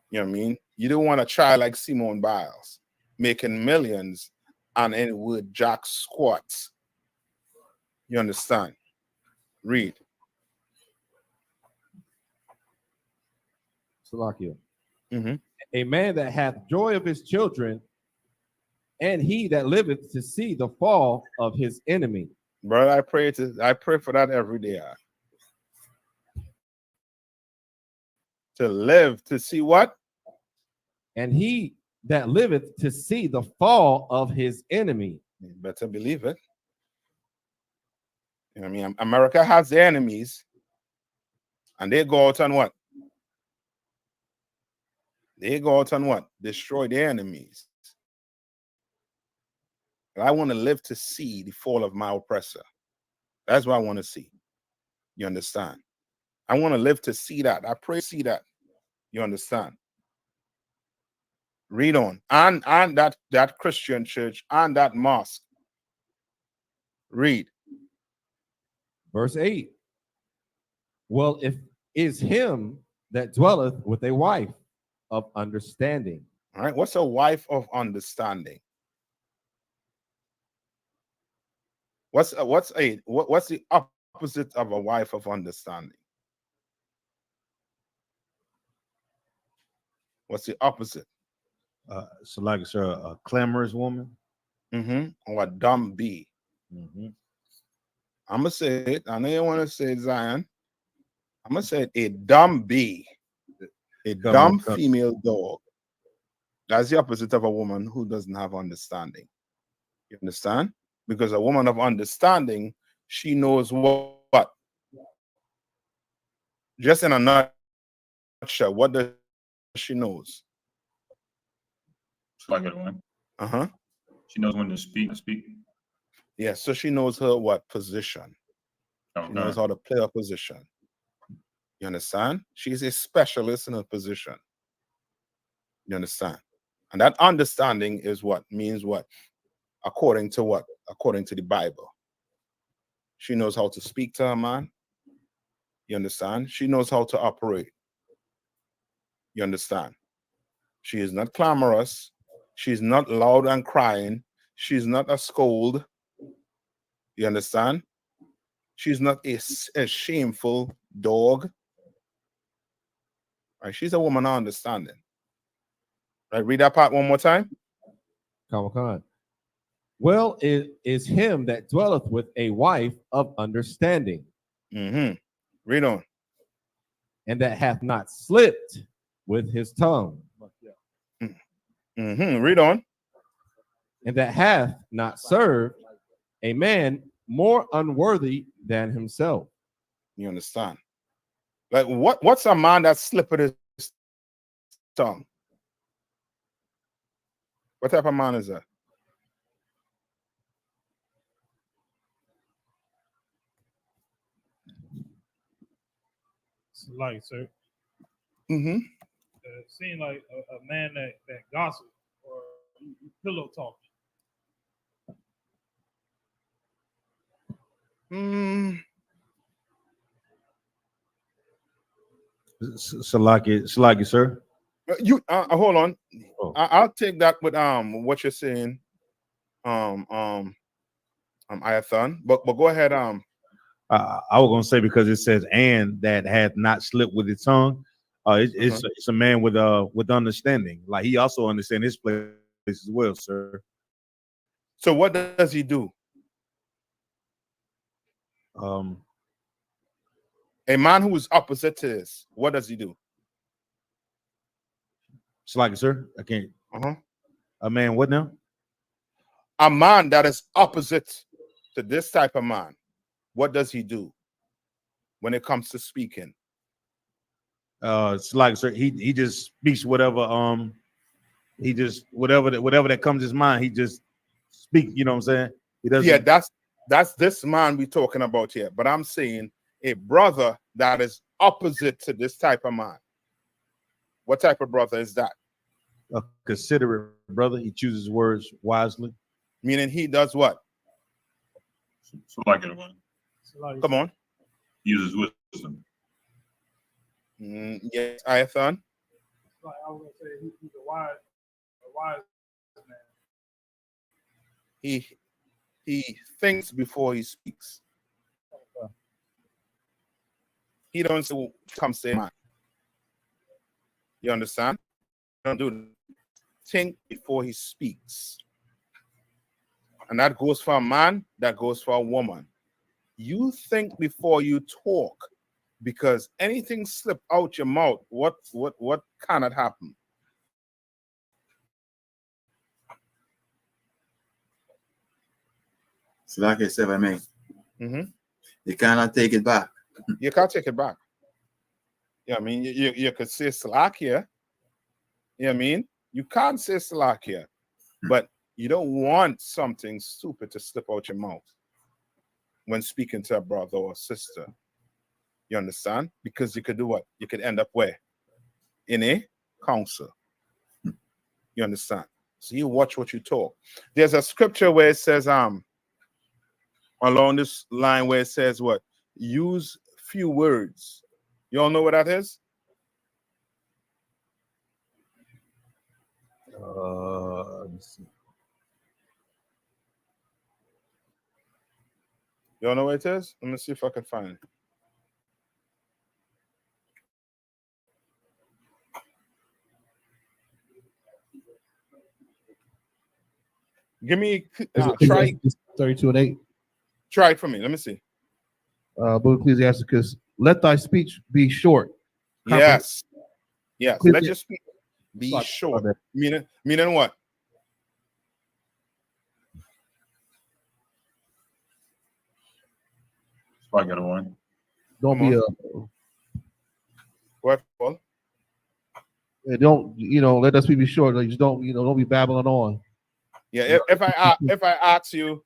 You know what I mean? You don't want a child like Simone Biles making millions and it would jack squats. You understand? Read. Salakia. Mm-hmm. A man that hath joy of his children, and he that liveth to see the fall of his enemy. Brother, I pray for that every day. To live to see what? And he that liveth to see the fall of his enemy. You better believe it. You know what I mean? America has their enemies, and they go out and what? They go out and what? Destroy their enemies. But I want to live to see the fall of my oppressor. That's what I want to see. You understand? I want to live to see that. I pray to see that. You understand? Read on. And that Christian church and that mosque. Read. Verse 8. Well, if is him that dwelleth with a wife of understanding. All right. What's a wife of understanding? What's the opposite of a wife of understanding? What's the opposite? So like, sir, a clamorous woman. Or a dumb bee. I'm gonna say it. I know you want to say it, Zion. I'm gonna say it, a dumb bee, a dumb female dog. That's the opposite of a woman who doesn't have understanding. You understand? Because a woman of understanding, she knows what? Just in a nutshell, what does she knows? Like it one. Uh-huh. She knows when to speak. Yeah, so she knows her what position. She knows how to play her position. You understand? She's a specialist in her position. You understand? And that understanding is what means what? According to what? According to the Bible. She knows how to speak to her man. You understand? She knows how to operate. You understand? She is not clamorous. She's not loud and crying. She's not a scold. You understand? She's not a shameful dog. Right? She's a woman of understanding. Right? Read that part one more time. Come. Well, it is him that dwelleth with a wife of understanding. Read on. And that hath not slipped with his tongue. Read on. And that hath not served a man more unworthy than himself. You understand? Like what's a man that slipped with his tongue? What type of man is that? Like, sir. Seem like a man that gossip or pillow talking. Salaki, sir. You hold on. I'll take that with what you're saying, Ayathon. But go ahead. I was gonna say because it says and that had not slipped with his tongue. It's a man with understanding. Like he also understands his place as well, sir. So what does he do? A man who is opposite to this, what does he do? It's like, sir, I can't. A man, what now? A man that is opposite to this type of man, what does he do when it comes to speaking? It's like sir, he just speaks whatever he just whatever that comes to his mind, he just speak, you know what I'm saying? He doesn't. Yeah, that's this man we talking about here. But I'm saying a brother that is opposite to this type of man. What type of brother is that? A considerate brother. He chooses words wisely. Meaning he does what? So like it one. Come on. Uses wisdom. Yes, Ayathan. Like I was gonna say, he's a wise man. He thinks before he speaks. He don't come say man. You understand? Don't do that. Think before he speaks. And that goes for a man, that goes for a woman. You think before you talk, because anything slip out your mouth, what cannot happen? So like I said, I mean, Mm-hmm. you cannot take it back. You can't take it back. Yeah, I mean, you could say slack here. You know what I mean? You can't say slack here, but you don't want something stupid to slip out your mouth when speaking to a brother or sister. You understand? Because you could do what? You could end up where? In a council. You understand? So you watch what you talk. There's a scripture where it says, along this line where it says what? Use few words. You all know what that is? Let me see. You all know what it is? Let me see if I can find it. Give me try 32:8. Try it for me. Let me see. Book of Ecclesiasticus. Let thy speech be short. Yes. Yes. Ecclesi- Let your speech be Fuck, short. my bad. Meaning what? So I got one. Don't Come be on. What, Paul? don't let thy speech be short. Like, just don't be babbling on. Yeah. If I ask you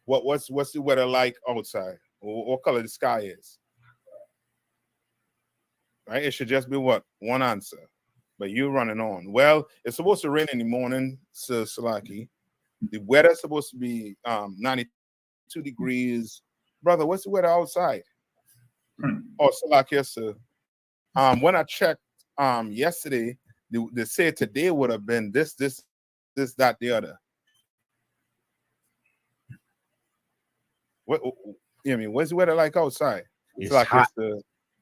what's the weather like outside? What color the sky is? Right? It should just be what? One answer. But you running on. Well, it's supposed to rain in the morning, Sir Salaki. The weather's supposed to be 92 degrees. Brother, what's the weather outside? Oh, Salaki, sir. When I checked yesterday, they said today would have been this, that, the other. What I mean, what's the weather like outside? It's like hot.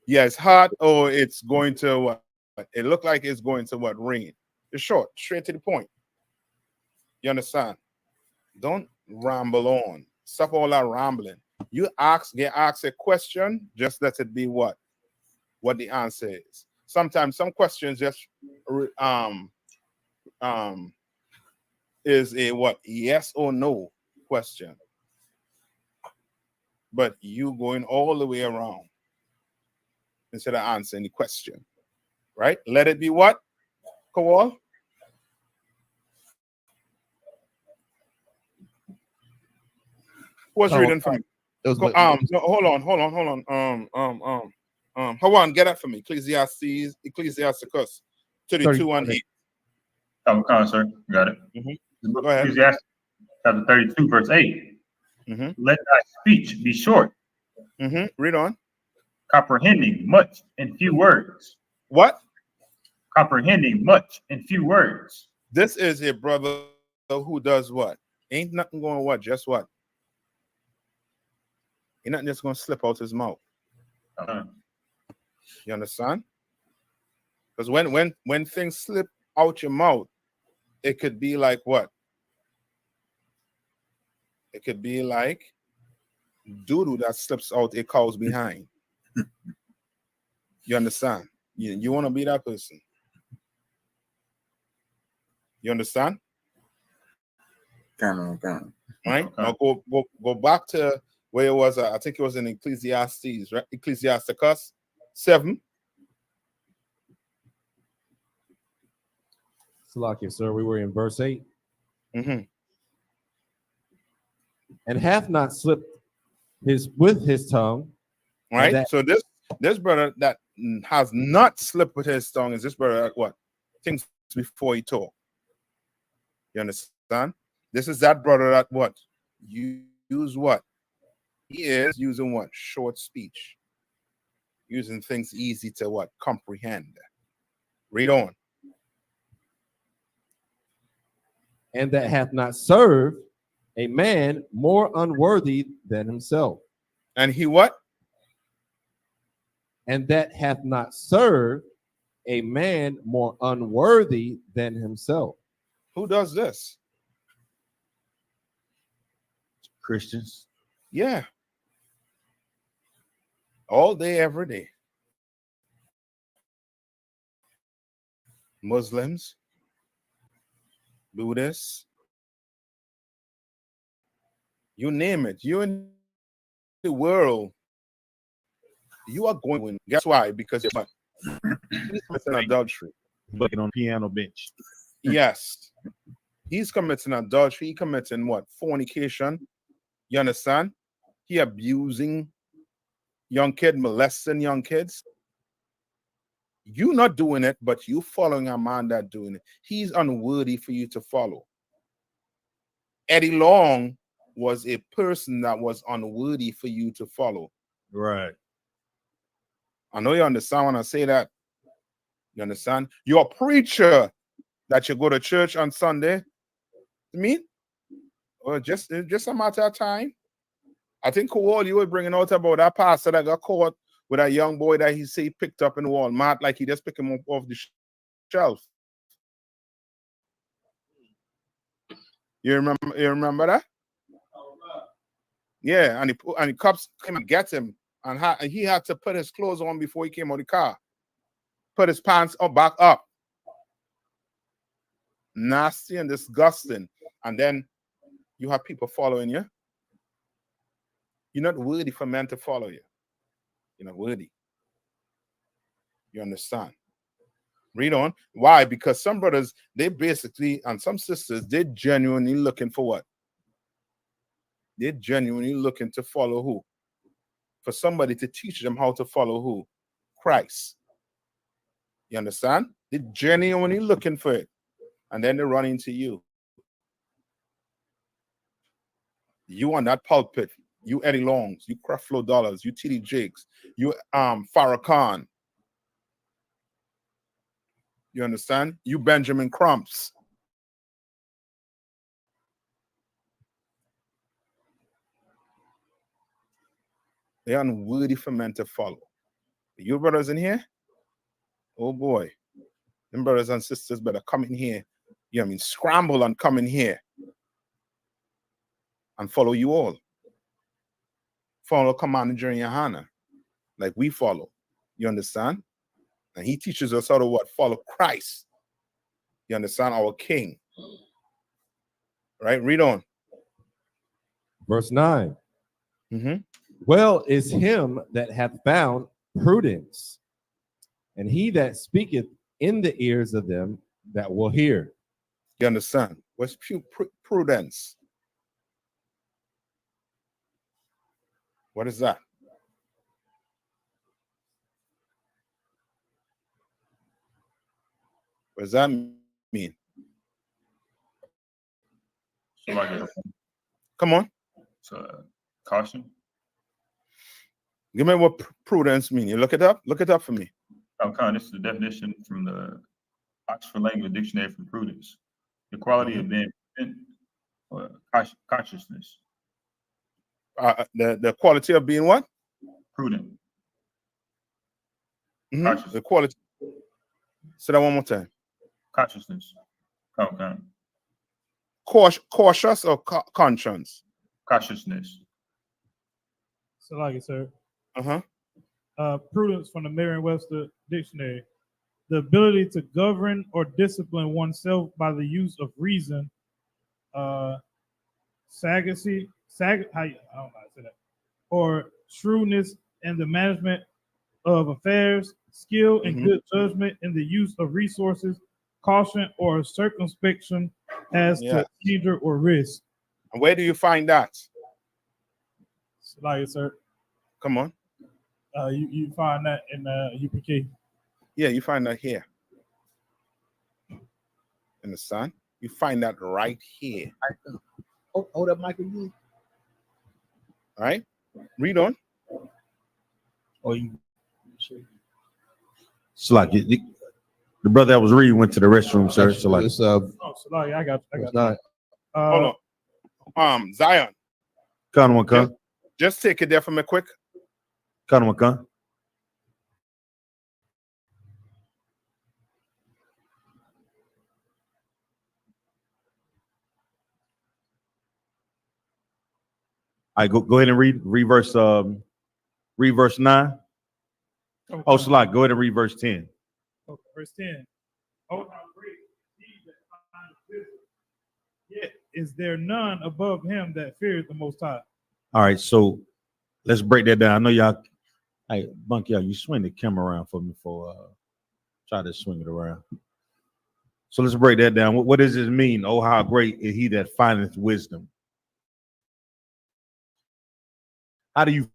It's hot, or it's going to what? It looked like it's going to what? Rain. It's short, straight to the point. You understand? Don't ramble on. Stop all that rambling. You get asked a question, just let it be what the answer is. Sometimes some questions just is a what? Yes or no question. But you going all the way around instead of answering the question, right? Let it be what? Kowal? Who's reading for me? No, hold on. Hold on, get that for me. Ecclesiasticus 32:8. Come on, sir. Got it. Mm-hmm. Go ahead. Ecclesiastes chapter 32, verse 8. Mm-hmm. Let thy speech be short. Mm-hmm. Read on. Comprehending much in few words. What? Comprehending much in few words. This is a brother who does what? Ain't nothing going what? Just what? Ain't nothing just going to slip out his mouth. You understand? Because when things slip out your mouth, it could be like what? It could be like doo-doo that slips out a cow's behind. You understand? You want to be that person. You understand? Come on. Right? Okay. Now go back to where it was, I think it was in Ecclesiastes, right? Ecclesiasticus 7. Salakia, sir, we were in verse 8. Mm-hmm. And hath not slipped with his tongue. Right. That, so this brother that has not slipped with his tongue is this brother that what? Thinks before he talk. You understand? This is that brother that what? You use what? He is using what? Short speech. Using things easy to what? Comprehend. Read on. and that hath not served a man more unworthy than himself. And he what? And that hath not served a man more unworthy than himself. Who does this? Christians. Yeah. All day, every day. Muslims, Buddhists, you name it. You in the world, you are going to win. Guess why? Because you're committing adultery. Looking on piano bench. Yes. He's committing adultery. He committing what? Fornication. You understand? He abusing young kids, molesting young kids. You not doing it, but you following a man that doing it. He's unworthy for you to follow. Eddie Long was a person that was unworthy for you to follow. Right. I know you understand when I say that. You understand? You're a preacher that you go to church on Sunday. You mean? Or just a matter of time. I think Kowal, you were bringing out about that pastor that got caught with a young boy that he say picked up in Walmart, like he just picked him up off the shelf. You remember that? Yeah, and the cops came and get him, and he had to put his clothes on before he came out of the car. Put his pants back up. Nasty and disgusting. And then you have people following you. You're not worthy for men to follow you. You're not worthy. You understand? Read on. Why? Because some brothers, they basically, and some sisters, they're genuinely looking for what? They're genuinely looking to follow who? For somebody to teach them how to follow who? Christ. You understand? They're genuinely looking for it. And then they run into you. You on that pulpit. You Eddie Longs. You Creflo Dollars. You T.D. Jakes. You Farrakhan. You understand? You Benjamin Crumps. They're unworthy for men to follow. You brothers in here? Oh boy. Them brothers and sisters better come in here. You know what I mean? Scramble and come in here. And follow you all. Follow Commander Jerry Yohana. Like we follow. You understand? And he teaches us how to what? Follow Christ. You understand? Our King. Right? Read on. Verse 9. Mm-hmm. Well is him that hath found prudence, and he that speaketh in the ears of them that will hear. You understand? What's prudence? What is that? What does that mean? So like Come on. So caution. Give me what prudence means. You look it up? Look it up for me. Okay, this is the definition from the Oxford Language Dictionary for prudence. The quality of being or consciousness. The quality of being what? Prudent. Mm-hmm. The quality. Say that one more time. Consciousness. Okay. Cautious or conscience? Consciousness. So like it, sir. Uh-huh. Prudence from the Merriam-Webster Dictionary. The ability to govern or discipline oneself by the use of reason, sagacity, I don't know how to say that. or shrewdness in the management of affairs, skill and good judgment in the use of resources, caution or circumspection as to danger or risk. And where do you find that? Like, sir. Come on. You find that in UPK. Yeah, you find that here. Understand? You find that right here. Hold up, Michael. All right? Read on. Oh, you. So like the brother that was reading went to the restroom, sir. So like, I got not. Hold on. Zion. Come. Just take it there for me quick. Come. I go ahead and read verse 9. Oh, so like, go ahead and read verse 10. Okay, verse 10. Oh, how great he that findeth wisdom. Yet is there none above him that feareth the Most High. All right, so let's break that down. I know y'all. Hey, Bunky, you swing the camera around for me for try to swing it around. So let's break that down. What does it mean? Oh, how great is he that findeth wisdom? How do you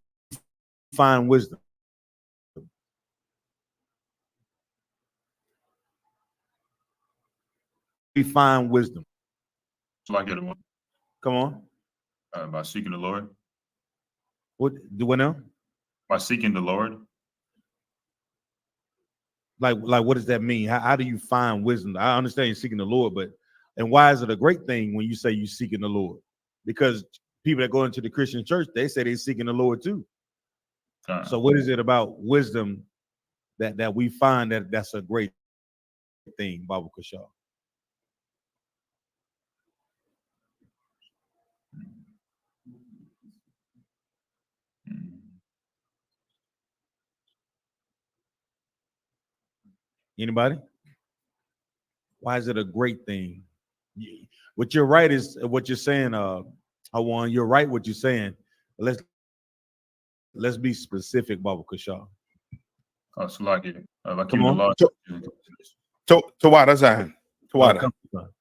find wisdom? We find wisdom. So I get it. Come on. By seeking the Lord. What do I know? By seeking the Lord. Like what does that mean? How do you find wisdom? I understand you're seeking the Lord, but and why is it a great thing when you say you're seeking the Lord? Because people that go into the Christian church, they say they're seeking the Lord too. So what is it about wisdom that we find that's a great thing, Baba Kashaw? Anybody? Why is it a great thing? What you're right is what you're saying, Hawan. You're right what you're saying. Let's be specific, Baba Kashaw. So like it. Come on. To what is that? To what?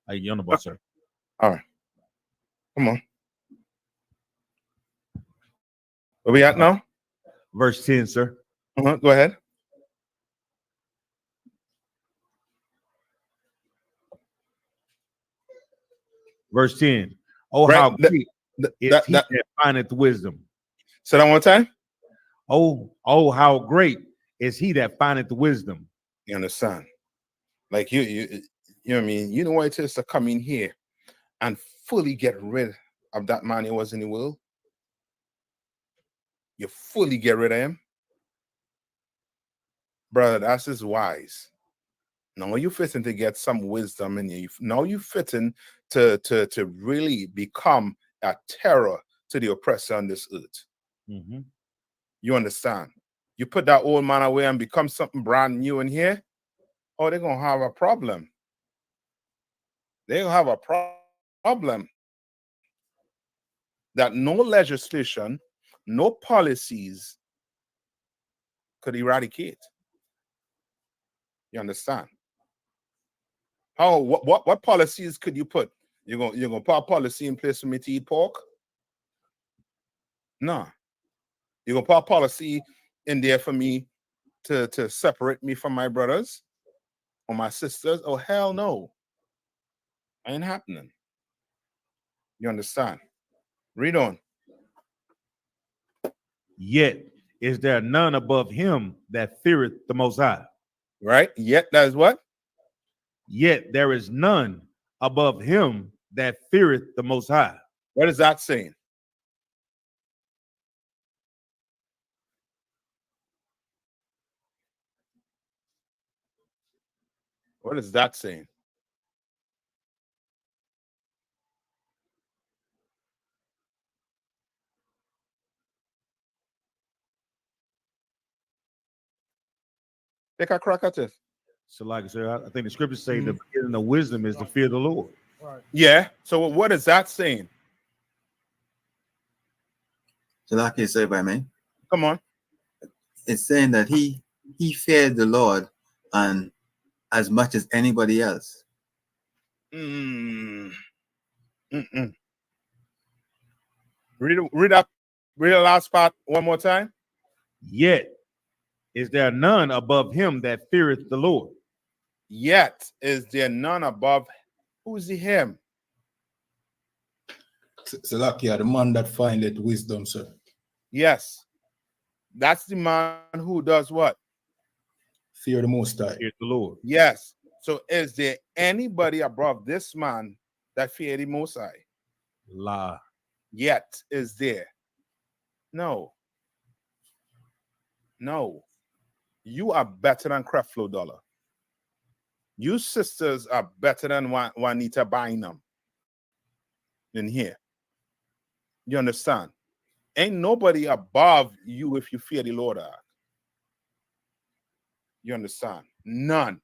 You're on the bus, sir. All right. Come on. Where we at now? Verse 10, sir. Go ahead. Verse 10. Oh, right. How great is he that findeth wisdom. Say that one more time. Oh, how great is he that findeth wisdom. You understand? Like you know what I mean? You know what it is to come in here and fully get rid of that man who was in the world? You fully get rid of him. Brother, that's just wise. Now you fitting to get some wisdom in you. Now you fitting to really become a terror to the oppressor on this earth. Mm-hmm. You understand? You put that old man away and become something brand new in here, oh, they're going to have a problem. They're going to have a problem that no legislation, no policies could eradicate. You understand? How what policies could you put? You're gonna put a policy in place for me to eat pork? No. You're gonna put a policy in there for me to separate me from my brothers or my sisters? Oh, hell no. Ain't happening. You understand? Read on. Yet is there none above him that feareth the Most High. Right? Yet that is what? Yet there is none above him that feareth the Most High. What is that saying? What is that saying? Take a crack at it. So, like I said, I think the scriptures say the beginning of wisdom is to fear the Lord. Right. Yeah. So what is that saying? So like you say by me. Come on. It's saying that he feared the Lord and as much as anybody else. Read the last part one more time. Yet is there none above him that feareth the Lord. Yet is there none above. Who's the him? Salakia, the man that findeth wisdom, sir. Yes. That's the man who does what? Fear the Most High. Fear the Lord. Yes. So is there anybody above this man that fear the Most High? La. Yet is there? No. No. You are better than Creflo Dollar. You sisters are better than Juanita Bynum in here. You understand? Ain't nobody above you if you fear the Lord. You understand? None.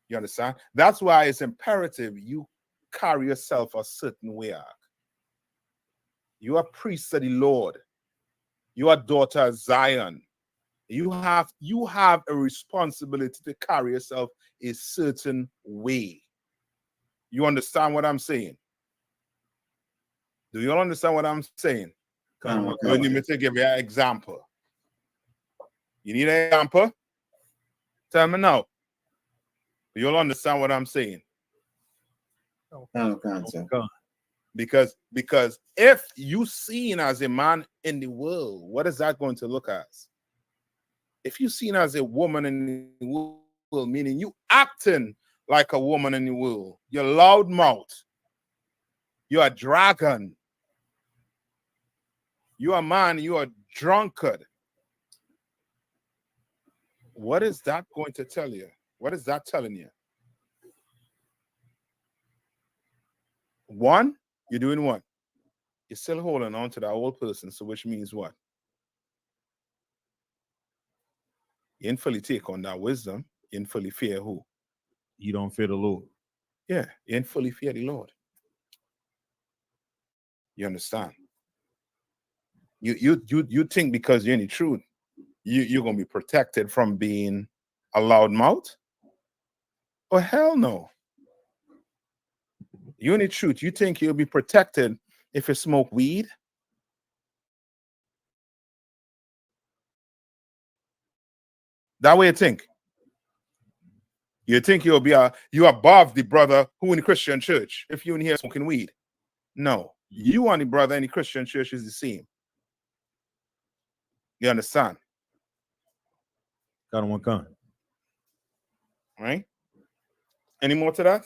You understand? That's why it's imperative you carry yourself a certain way. You are priest of the Lord. You are daughter of Zion. You have a responsibility to carry yourself a certain way. You understand what I'm saying? Do you all understand what I'm saying? Let me give you an example. You need an example? Tell me now. You'll understand what I'm saying. Because if you seen as a man in the world, what is that going to look as? If you seen as a woman in the world, meaning you acting like a woman in the world, you're loud mouth, you're a dragon, you're a man, you're a drunkard. What is that going to tell you? What is that telling you? One, you're doing what? You're still holding on to that old person, so which means what? You didn't fully take on that wisdom. You didn't fully fear who? You don't fear the Lord. Yeah, you didn't fully fear the Lord. You understand? You think because you're in the truth, you're gonna be protected from being a loud mouth? Oh hell no. You're in the truth. You think you'll be protected if you smoke weed? That way you think. You think you'll be you above the brother who in the Christian church if you in here smoking weed. No, you and the brother in the Christian church is the same. You understand? Got one gun. Right? Any more to that?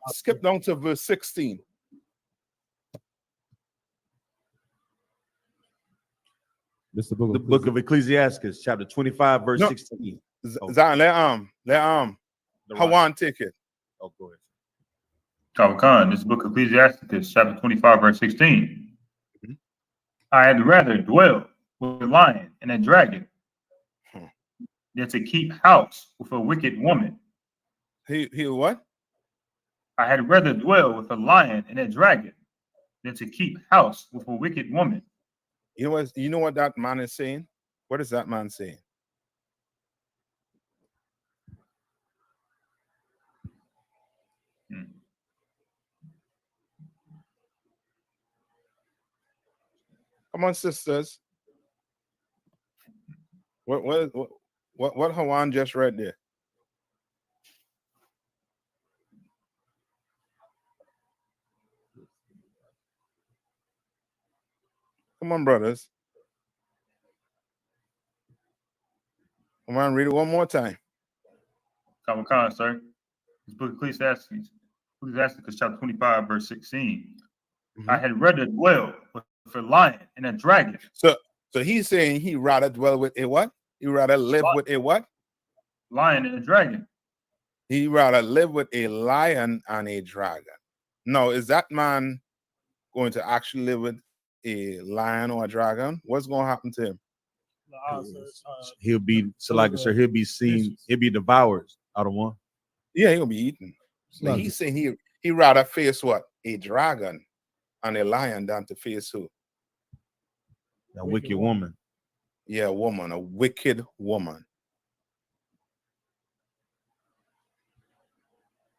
Skip down to verse 16. This is the book of Ecclesiastes, chapter 25, verse 16. Zion, let Hawan take it. Oh, go ahead. Khan, this book of Ecclesiastes, chapter 25, verse 16. I had rather dwell with a lion and a dragon than to keep house with a wicked woman. He what? I had rather dwell with a lion and a dragon than to keep house with a wicked woman. You know what that man is saying? What is that man saying? Come on, sisters. What Hawan just read there? Come on, brothers. Come on, read it one more time. Khan, sir. This book of Ecclesiastes, chapter 25, verse 16. I had rather dwell with a lion and a dragon. So he's saying he rather dwell with a what? He rather live with a what? Lion and a dragon. He rather live with a lion and a dragon. No, is that man going to actually live with a lion or a dragon? What's going to happen to him? He'll be he'll be seen, he'll be devoured out of one. Yeah, he'll be eaten. So he's saying he rather face what? A dragon. on a lion than to face who? A wicked woman. Yeah, a woman, a wicked woman.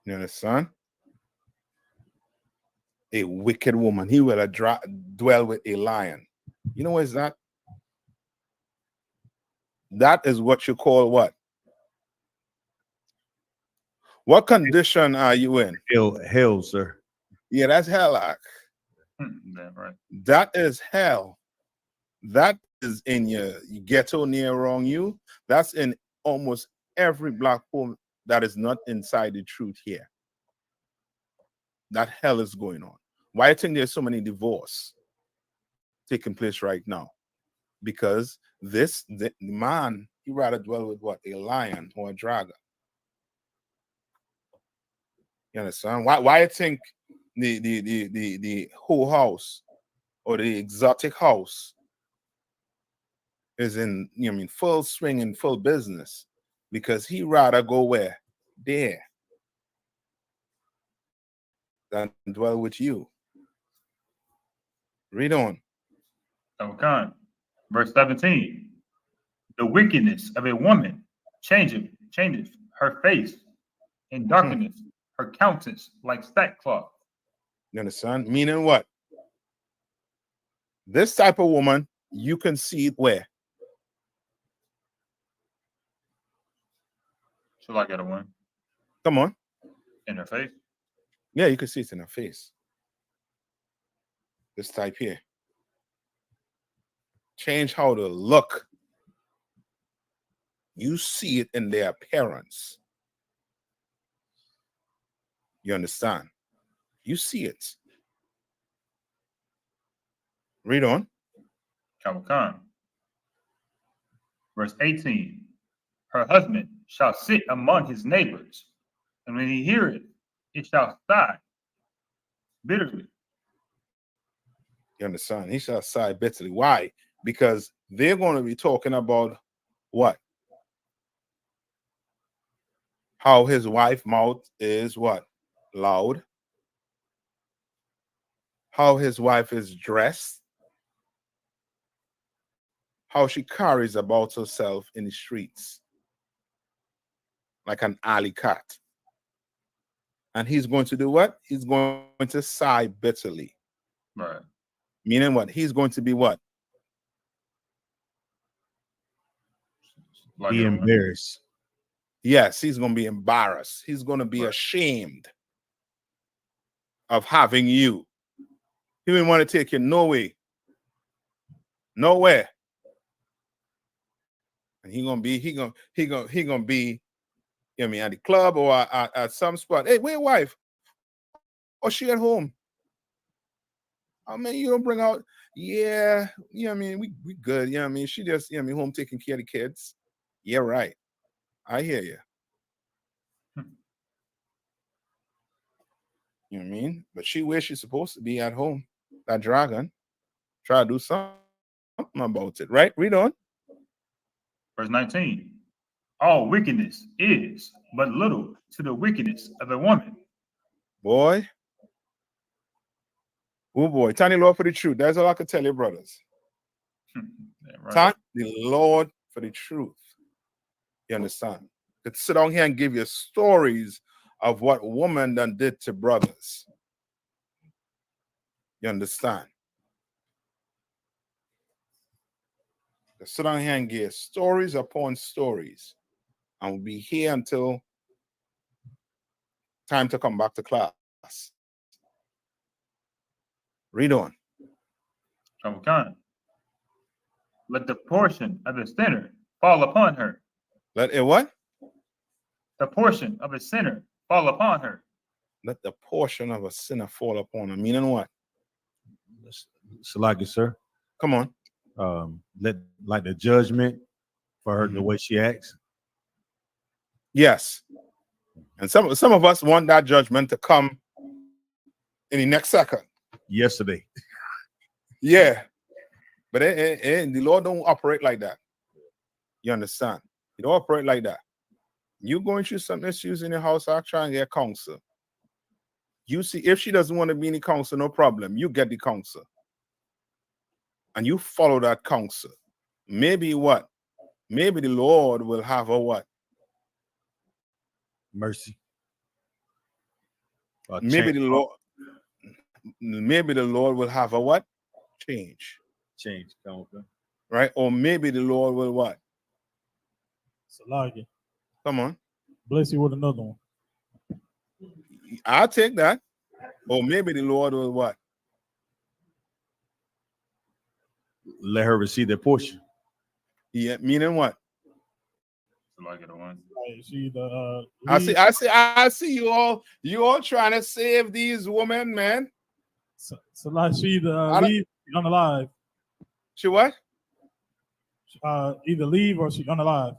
You understand? A wicked woman. He will dwell with a lion. You know what is that? That is what you call what? What condition are you in? Hell, sir. Yeah, that's hell. Yeah, right. That is hell. That is in your ghetto near around you. That's in almost every black home that is not inside the truth here. That hell is going on. Why do you think there's so many divorces taking place right now? Because the man, he rather dwell with what? A lion or a dragon. You understand? Why you think the whole house or the exotic house is in, you know, I mean, full swing and full business? Because he rather go where? There than dwell with you. Read on. Okay. Verse 17. The wickedness of a woman changeth her face, and darkeneth her countenance like sackcloth. You understand? Meaning what? This type of woman, you can see it where? So I got a one Come on. in her face. Yeah, you can see it in her face. This type here. Change how they look. You see it in their appearance. You understand? You see it. Read on. Khan. Verse 18. Her husband shall sit among his neighbors, and when he heareth, he shall sigh bitterly. You understand? He shall sigh bitterly. Why? Because they're going to be talking about what? How his wife's mouth is what? Loud. How his wife is dressed. How she carries about herself in the streets. Like an alley cat. And he's going to do what? He's going to sigh bitterly. Right. Meaning what? He's going to be what? Like Be embarrassed. Yes, he's going to be embarrassed. He's going to be ashamed of having you. He didn't want to take you nowhere. Nowhere. And he gonna be, he gonna be, you know, I mean, at the club or at some spot. Hey, where your wife? Or she at home? I mean, you don't bring out, yeah, you know what I mean, we good, you know what I mean? She just, you know what I mean, home taking care of the kids. Yeah, right. I hear you. You know what I mean? But she where she's supposed to be at home. That dragon. Try to do something about it, right? Read on. Verse 19. All wickedness is but little to the wickedness of a woman. Boy. Oh boy. Thank the Lord for the truth. That's all I can tell you, brothers. Yeah, right. Thank the Lord for the truth. You understand? Could sit down here and give you stories of what woman done did to brothers. You understand? Could sit down here and give stories upon stories. And we'll be here until time to come back to class. Read on. Okay. Let the portion of a sinner fall upon her. Let it what? The portion of a sinner fall upon her. Let the portion of a sinner fall upon her. Meaning what? Salaki, sir. Come on. Let like the judgment for her, the way she acts. Yes. And some of us want that judgment to come in the next second. Yesterday. Yeah. But the Lord don't operate like that. You understand? He don't operate like that. You going through some issues in your house, I'll try and get counsel. You see, if she doesn't want to be in the council, no problem. You get the council. And you follow that counsel. Maybe what? Maybe the Lord will have a what? Mercy. Maybe the Lord will have a what? Change. Change. Okay. Right? Or maybe the Lord will what? Salagi. Come on. Bless you with another one. I'll take that. Or maybe the Lord will what? Let her receive their portion. Yeah, meaning what? Like it one. She I see you all trying to save these women, man. So like she either leave or unalive. She what? Either leave or she unalive.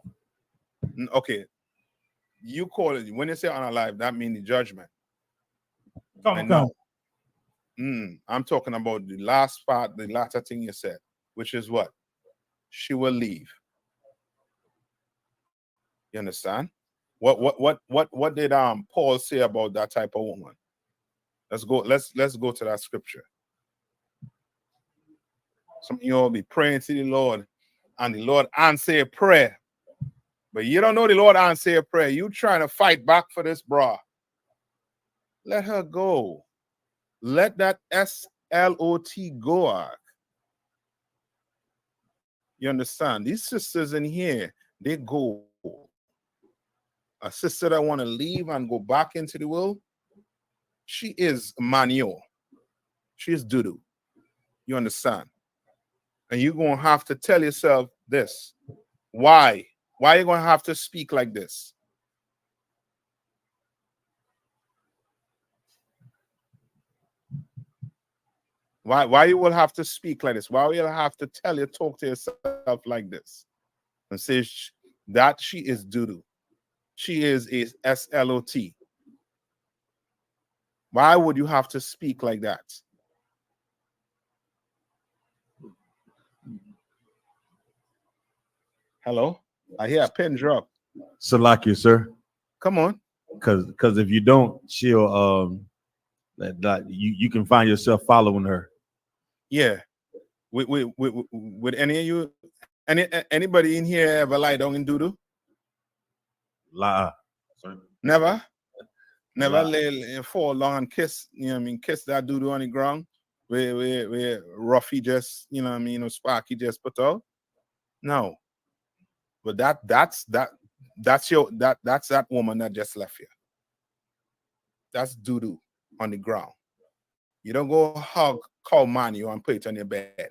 Okay. You call it, when you say unalive, that means the judgment. Come. I'm talking about the last part, the latter thing you said, which is what? She will leave. You understand? What did Paul say about that type of woman? Let's go to that scripture. Some of you all be praying to the Lord, and the Lord answer a prayer. But you don't know the Lord answer a prayer. You trying to fight back for this bra. Let her go. Let that SLOT go. You understand? These sisters in here, they go. A sister that want to leave and go back into the world, she is manure. She is doo-doo. You understand? And you're going to have to tell yourself this. Why? Why are you going to have to speak like this? Why you will have to speak like this? Why will you have to talk to yourself like this? And say that she is doo-doo. She is a SLOT. Why would you have to speak like that? Hello? I hear a pin drop. Salakia, sir. Come on. Because if you don't, she'll you can find yourself following her. Yeah. With any of you, anybody in here ever lie down in doo-doo? Lie. Never? Never lay fall long and kiss, you know what I mean, kiss that doo-doo on the ground where Ruffy just, you know what I mean, or Sparky just put out? No. But that's that woman that just left you. That's doo-doo on the ground. You don't go call Manu and put it on your bed.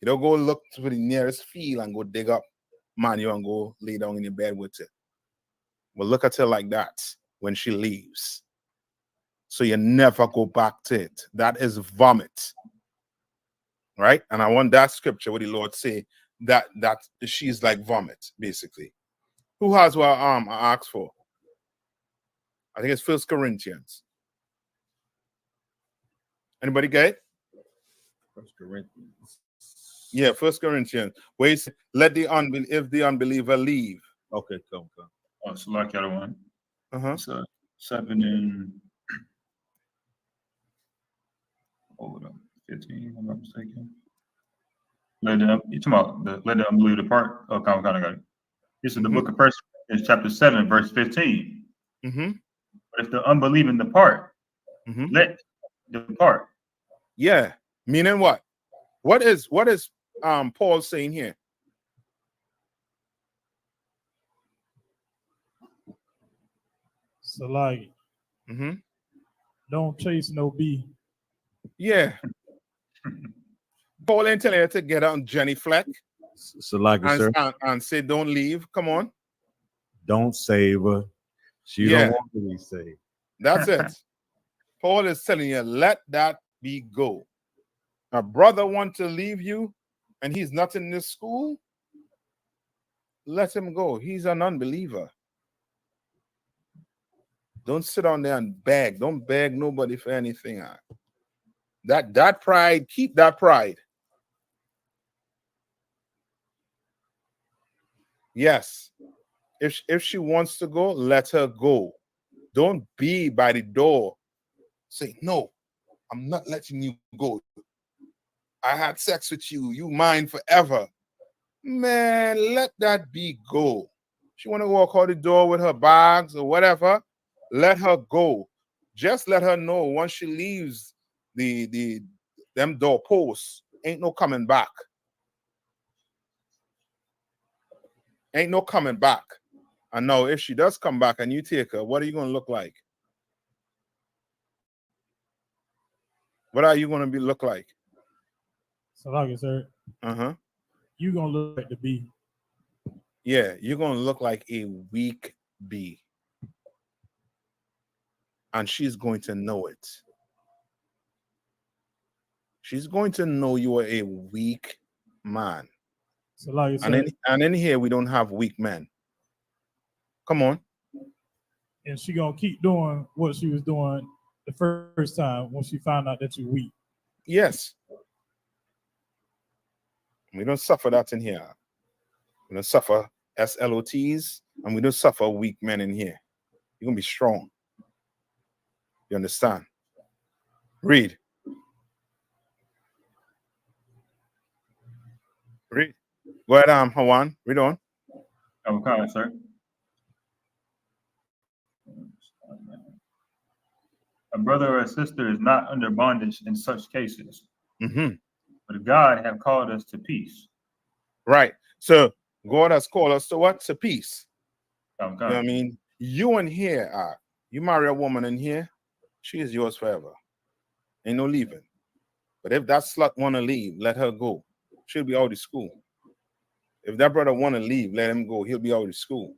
You don't go look to the nearest field and go dig up Manu and go lay down in your bed with it. Well, look at her like that when she leaves. So you never go back to it. That is vomit. Right? And I want that scripture where the Lord say that she's like vomit, basically. Who has what I asked for? I think it's 1 Corinthians. Anybody get it? 1 Corinthians. Yeah, 1 Corinthians. Where he said, let the unbeliever leave. Okay, come. Oh, so like the other one. So 7 and 15, if I'm not mistaken. Let the unbeliever depart. Oh, kind of got it. This is the book of 1 Corinthians, chapter 7, verse 15. But if the unbelieving depart, let depart. Yeah. Meaning what? What is Paul saying here? So like, don't chase no bee. Yeah. Paul ain't telling you to get on Jenny Fleck. Sir. And say don't leave. Come on. Don't save her. She don't want to be saved. That's it. Paul is telling you, let that be go. A brother wants to leave you and he's not in this school, let him go. He's an unbeliever. Don't sit on there and beg. Don't beg nobody for anything. That pride, keep that pride. Yes. If she wants to go, let her go. Don't be by the door say, no, I'm not letting you go. I had sex with you. You mine forever. Man, let that be go. She want to walk out the door with her bags or whatever. Let her go. Just let her know once she leaves them doorposts, ain't no coming back. Ain't no coming back. And now if she does come back and you take her, what are you going to look like? What are you going to look like? So like I said, you're going to look like the bee. Yeah, you're going to look like a weak bee. And she's going to know it. She's going to know you are a weak man. So like I said, and in here, we don't have weak men. Come on. And she going to keep doing what she was doing the first time when she found out that you're weak. Yes. We don't suffer that in here. We don't suffer SLOTs, and we don't suffer weak men in here. You're going to be strong. You understand? Read. Read. Go ahead, Hawan. Read on. Okay, sir. A brother or a sister is not under bondage in such cases. But God have called us to peace. Right. So God has called us to what? To peace. Okay. You know what I mean? You in here, you marry a woman in here, she is yours forever. Ain't no leaving. But if that slut want to leave, let her go. She'll be out of school. If that brother want to leave, let him go. He'll be out of school.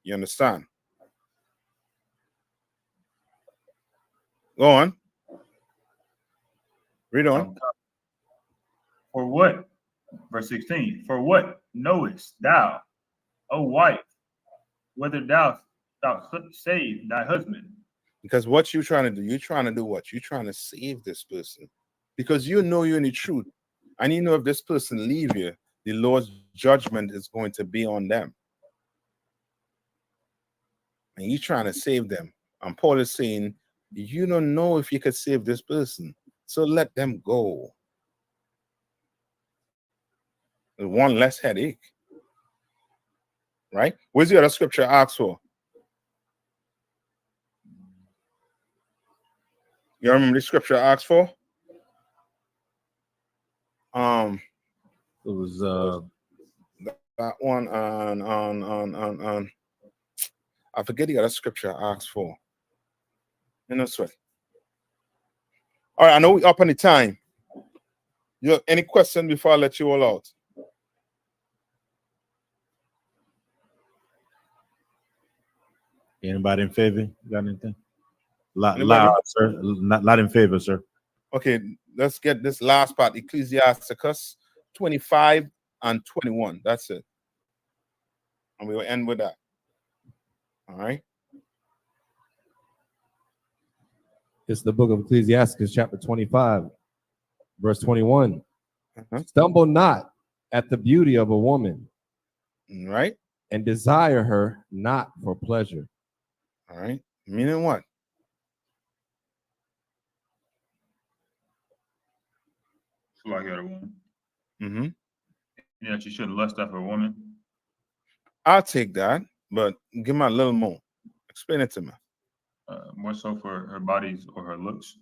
You understand? Go on. Read on. For what? Verse 16. For what knowest thou, O wife, whether thou save thy husband? Because what you're trying to do, you're trying to do what? You're trying to save this person. Because you know you're in the truth. And you know if this person leave you, the Lord's judgment is going to be on them. And you're trying to save them. And Paul is saying, you don't know if you could save this person. So let them go. There's one less headache. Right? Where's the other scripture asks for? You remember the scripture asks for? It was that one on I forget the other scripture I asked for. You know, sweat. All right, I know we're up on the time. You have any question before I let you all out? Anybody in favor? Got anything? Loud, sir. Not in favor, sir. Okay, let's get this last part. Ecclesiasticus 25 and 21. That's it. And we will end with that. All right. It's the book of Ecclesiasticus, chapter 25, verse 21. Stumble not at the beauty of a woman. Right. And desire her not for pleasure. All right. Meaning what? Like a woman. Yeah, she shouldn't lust after a woman. I'll take that, but give me a little more. Explain it to me. More so for her bodies or her looks.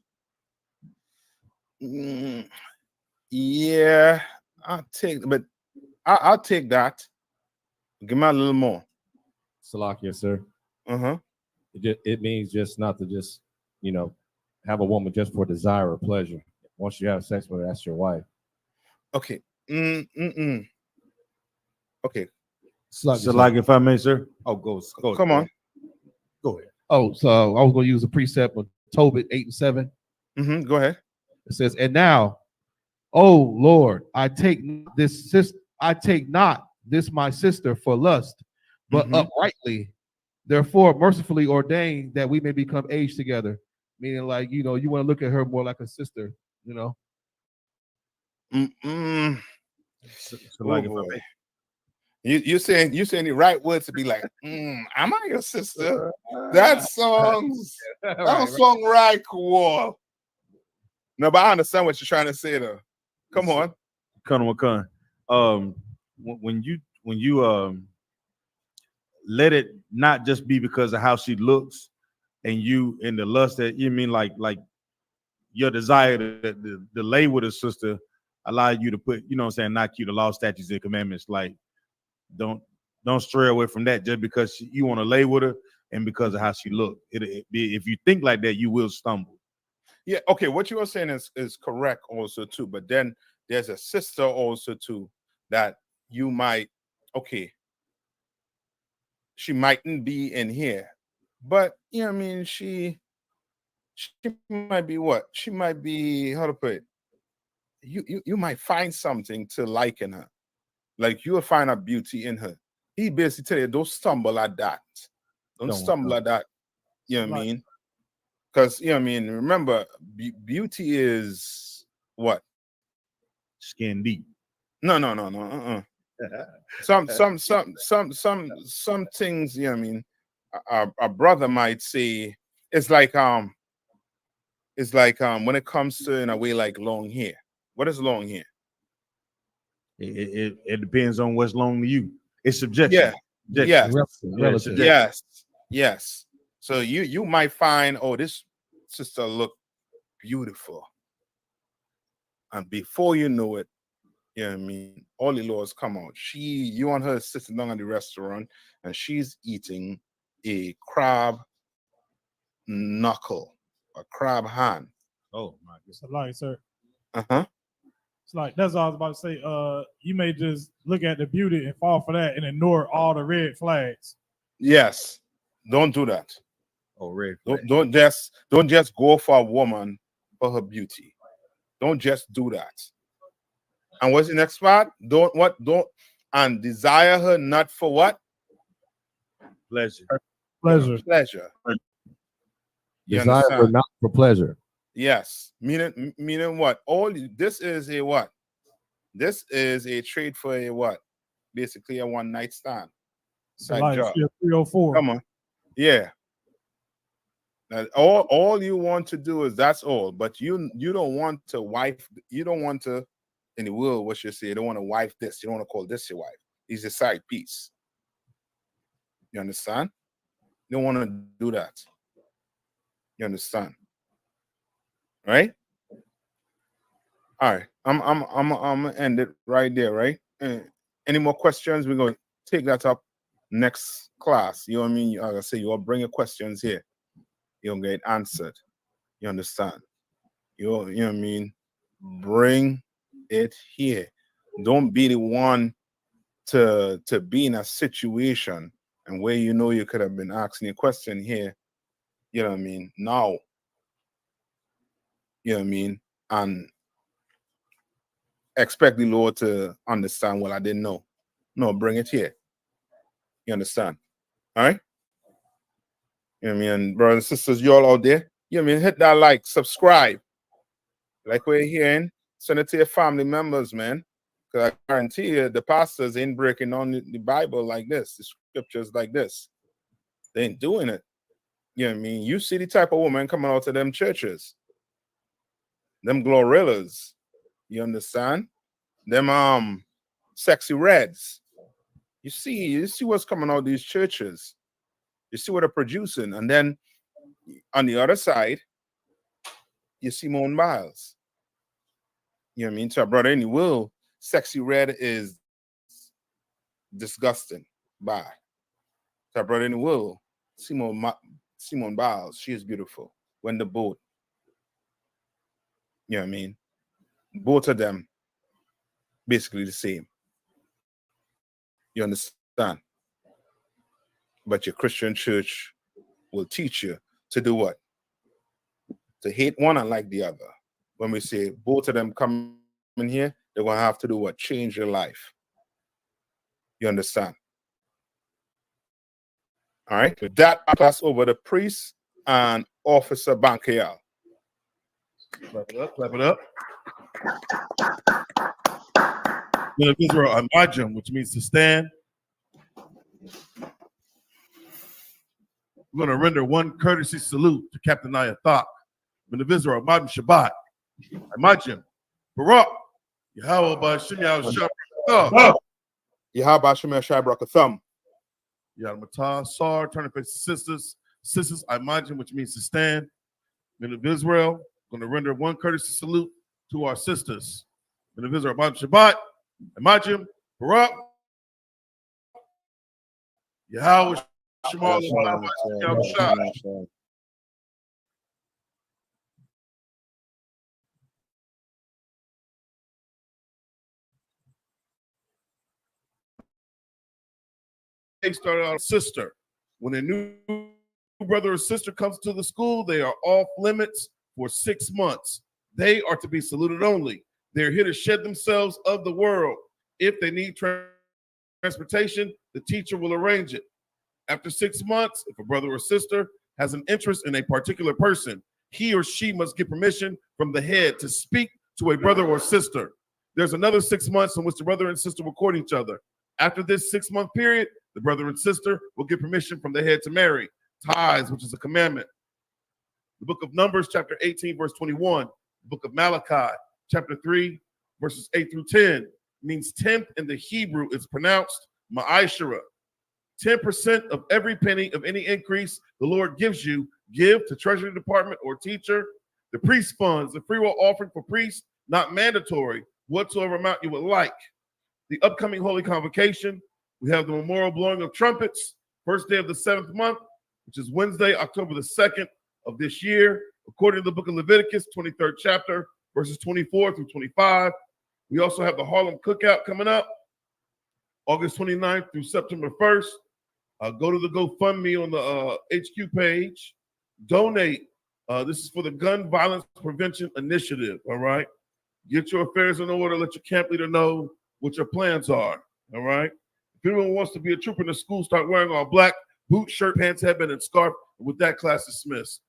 Yeah, I'll take that. Give me a little more. Salakia, sir. It means just not to just, have a woman just for desire or pleasure. Once you have sex with her, that's your wife. Okay. Okay. So like if I may, sir. Oh, go. Come on. Go ahead. Oh, so I was going to use a precept of Tobit 8 and 7. Go ahead. It says, and now, oh Lord, I take not this my sister for lust, but uprightly. Therefore, mercifully ordained that we may become age together. Meaning, like, you want to look at her more like a sister, So like if I may, You saying the right words to be like, am I your sister? That song's right, cool. No, but I understand what you're trying to say though. Come on. When you let it not just be because of how she looks and you in the lust that you mean like your desire to lay with a sister allow you to put, you know what I'm saying, not keep the law, statutes, and commandments. Like don't stray away from that just because you want to lay with her and because of how she look. If you think like that, you will stumble. Yeah, okay. What you are saying is correct also too, but then there's a sister also too that you might, okay, she mightn't be in here, but you know what I mean, she might be what? She might be, how to put it, you might find something to like in her. Like you'll find a beauty in her. He basically tell you, don't stumble at that. Don't stumble at that. You know what I mean? Because you know what I mean, remember, beauty is what? Skin deep. No. Some things, you know what I mean, a brother might say it's like when it comes to in a way like long hair. What is long hair? It depends on what's long to you. It's subjective. Yeah. Relative. Yes. So you might find, oh, this sister look beautiful, and before you know it, you know what I mean, all the laws come out. You and her sitting down at the restaurant, and she's eating a crab knuckle, a crab hand. Oh my It's like, sir. Uh-huh. It's like that's all I was about to say. You may just look at the beauty and fall for that and ignore all the red flags. Yes. Don't do that. Oh, red. Don't just go for a woman for her beauty. Don't just do that. And what's the next part? Don't and desire her not for what? Pleasure. Pleasure. You Desire her understand? not for pleasure. Yes. Meaning what? This is a what? This is a trade for a what? Basically a one night stand. So like 304. Come on. Yeah. Now, all you want to do is that's all, but you don't want to wife, you don't want to, in the world, what you say, you don't want to wife this, you don't want to call this your wife. He's a side piece. You understand? You don't want to do that. You understand? Right? All right. I'm gonna end it right there, right? Any more questions? We're gonna take that up next class. You know what I mean? Like I say, you'll bring your questions here. You'll get answered. You understand? You know what I mean? Bring it here. Don't be the one to be in a situation and where you know you could have been asking a question here. You know what I mean? Now. You know what I mean? And expect the Lord to understand what I didn't know. No, bring it here. You understand? All right? You know what I mean? And brothers and sisters, you all out there, you know what I mean? Hit that like, subscribe. Like we're hearing, send it to your family members, man. Because I guarantee you, the pastors ain't breaking on the Bible like this, the scriptures like this. They ain't doing it. You know what I mean? You see the type of woman coming out of them churches. Them glorillas. You understand? Them sexy reds. You see what's coming out of these churches. You see what they're producing. And then on the other side, you see Simone Biles. You know what I mean? To a brother in the world, sexy red is disgusting. Bye. To a brother in the world, Simone Biles, she is beautiful. When the boat. You know what I mean? Both of them basically the same. You understand? But your Christian church will teach you to do what? To hate one and like the other. When we say both of them come in here, they're going to have to do what? Change your life. You understand? All right. With that, I pass over the priest and Officer Bankiel. Clap it up, clap it up. Men of Israel, Imagine, which means to stand, We're going to render one courtesy salute to Captain Isupk, the visitor of Madam Shabbat, Imagine, Barak, Yahweh Bashim Yahweh Yahweh Shemel Shai Brakathum. Yadmatah, Sar, turn to face the sisters. Sisters, I imagine, which means to stand. Men of Israel, going to render one courtesy salute to our sisters. Men of Israel, Madam Shabbat, Imagine, Barak, Yahweh Shemal, they started out a sister. When a new brother or sister comes to the school, they are off limits for 6 months. They are to be saluted only. They're here to shed themselves of the world. If they need transportation, the teacher will arrange it. After 6 months, if a brother or sister has an interest in a particular person, he or she must get permission from the head to speak to a brother or sister. There's another 6 months in which the brother and sister will court each other. After this 6-month period, the brother and sister will get permission from the head to marry. Tithes, which is a commandment. The book of Numbers, chapter 18, verse 21. The book of Malachi, chapter 3, verses 8 through 10, means 10th in the Hebrew is pronounced ma'ashara. 10% of every penny of any increase the Lord gives you, give to treasury department or teacher. The priest funds, the free will offering for priests, not mandatory, whatsoever amount you would like. The upcoming Holy Convocation, we have the memorial blowing of trumpets, first day of the 7th month, which is Wednesday, October the 2nd of this year, according to the book of Leviticus, 23rd chapter, verses 24 through 25. We also have the Harlem Cookout coming up, August 29th through September 1st. Go to the GoFundMe on the HQ page. Donate. This is for the Gun Violence Prevention Initiative, all right? Get your affairs in order. Let your camp leader know what your plans are, all right? If anyone wants to be a trooper in the school, start wearing all black, boot, shirt, pants, headband, and scarf. And with that, class dismissed.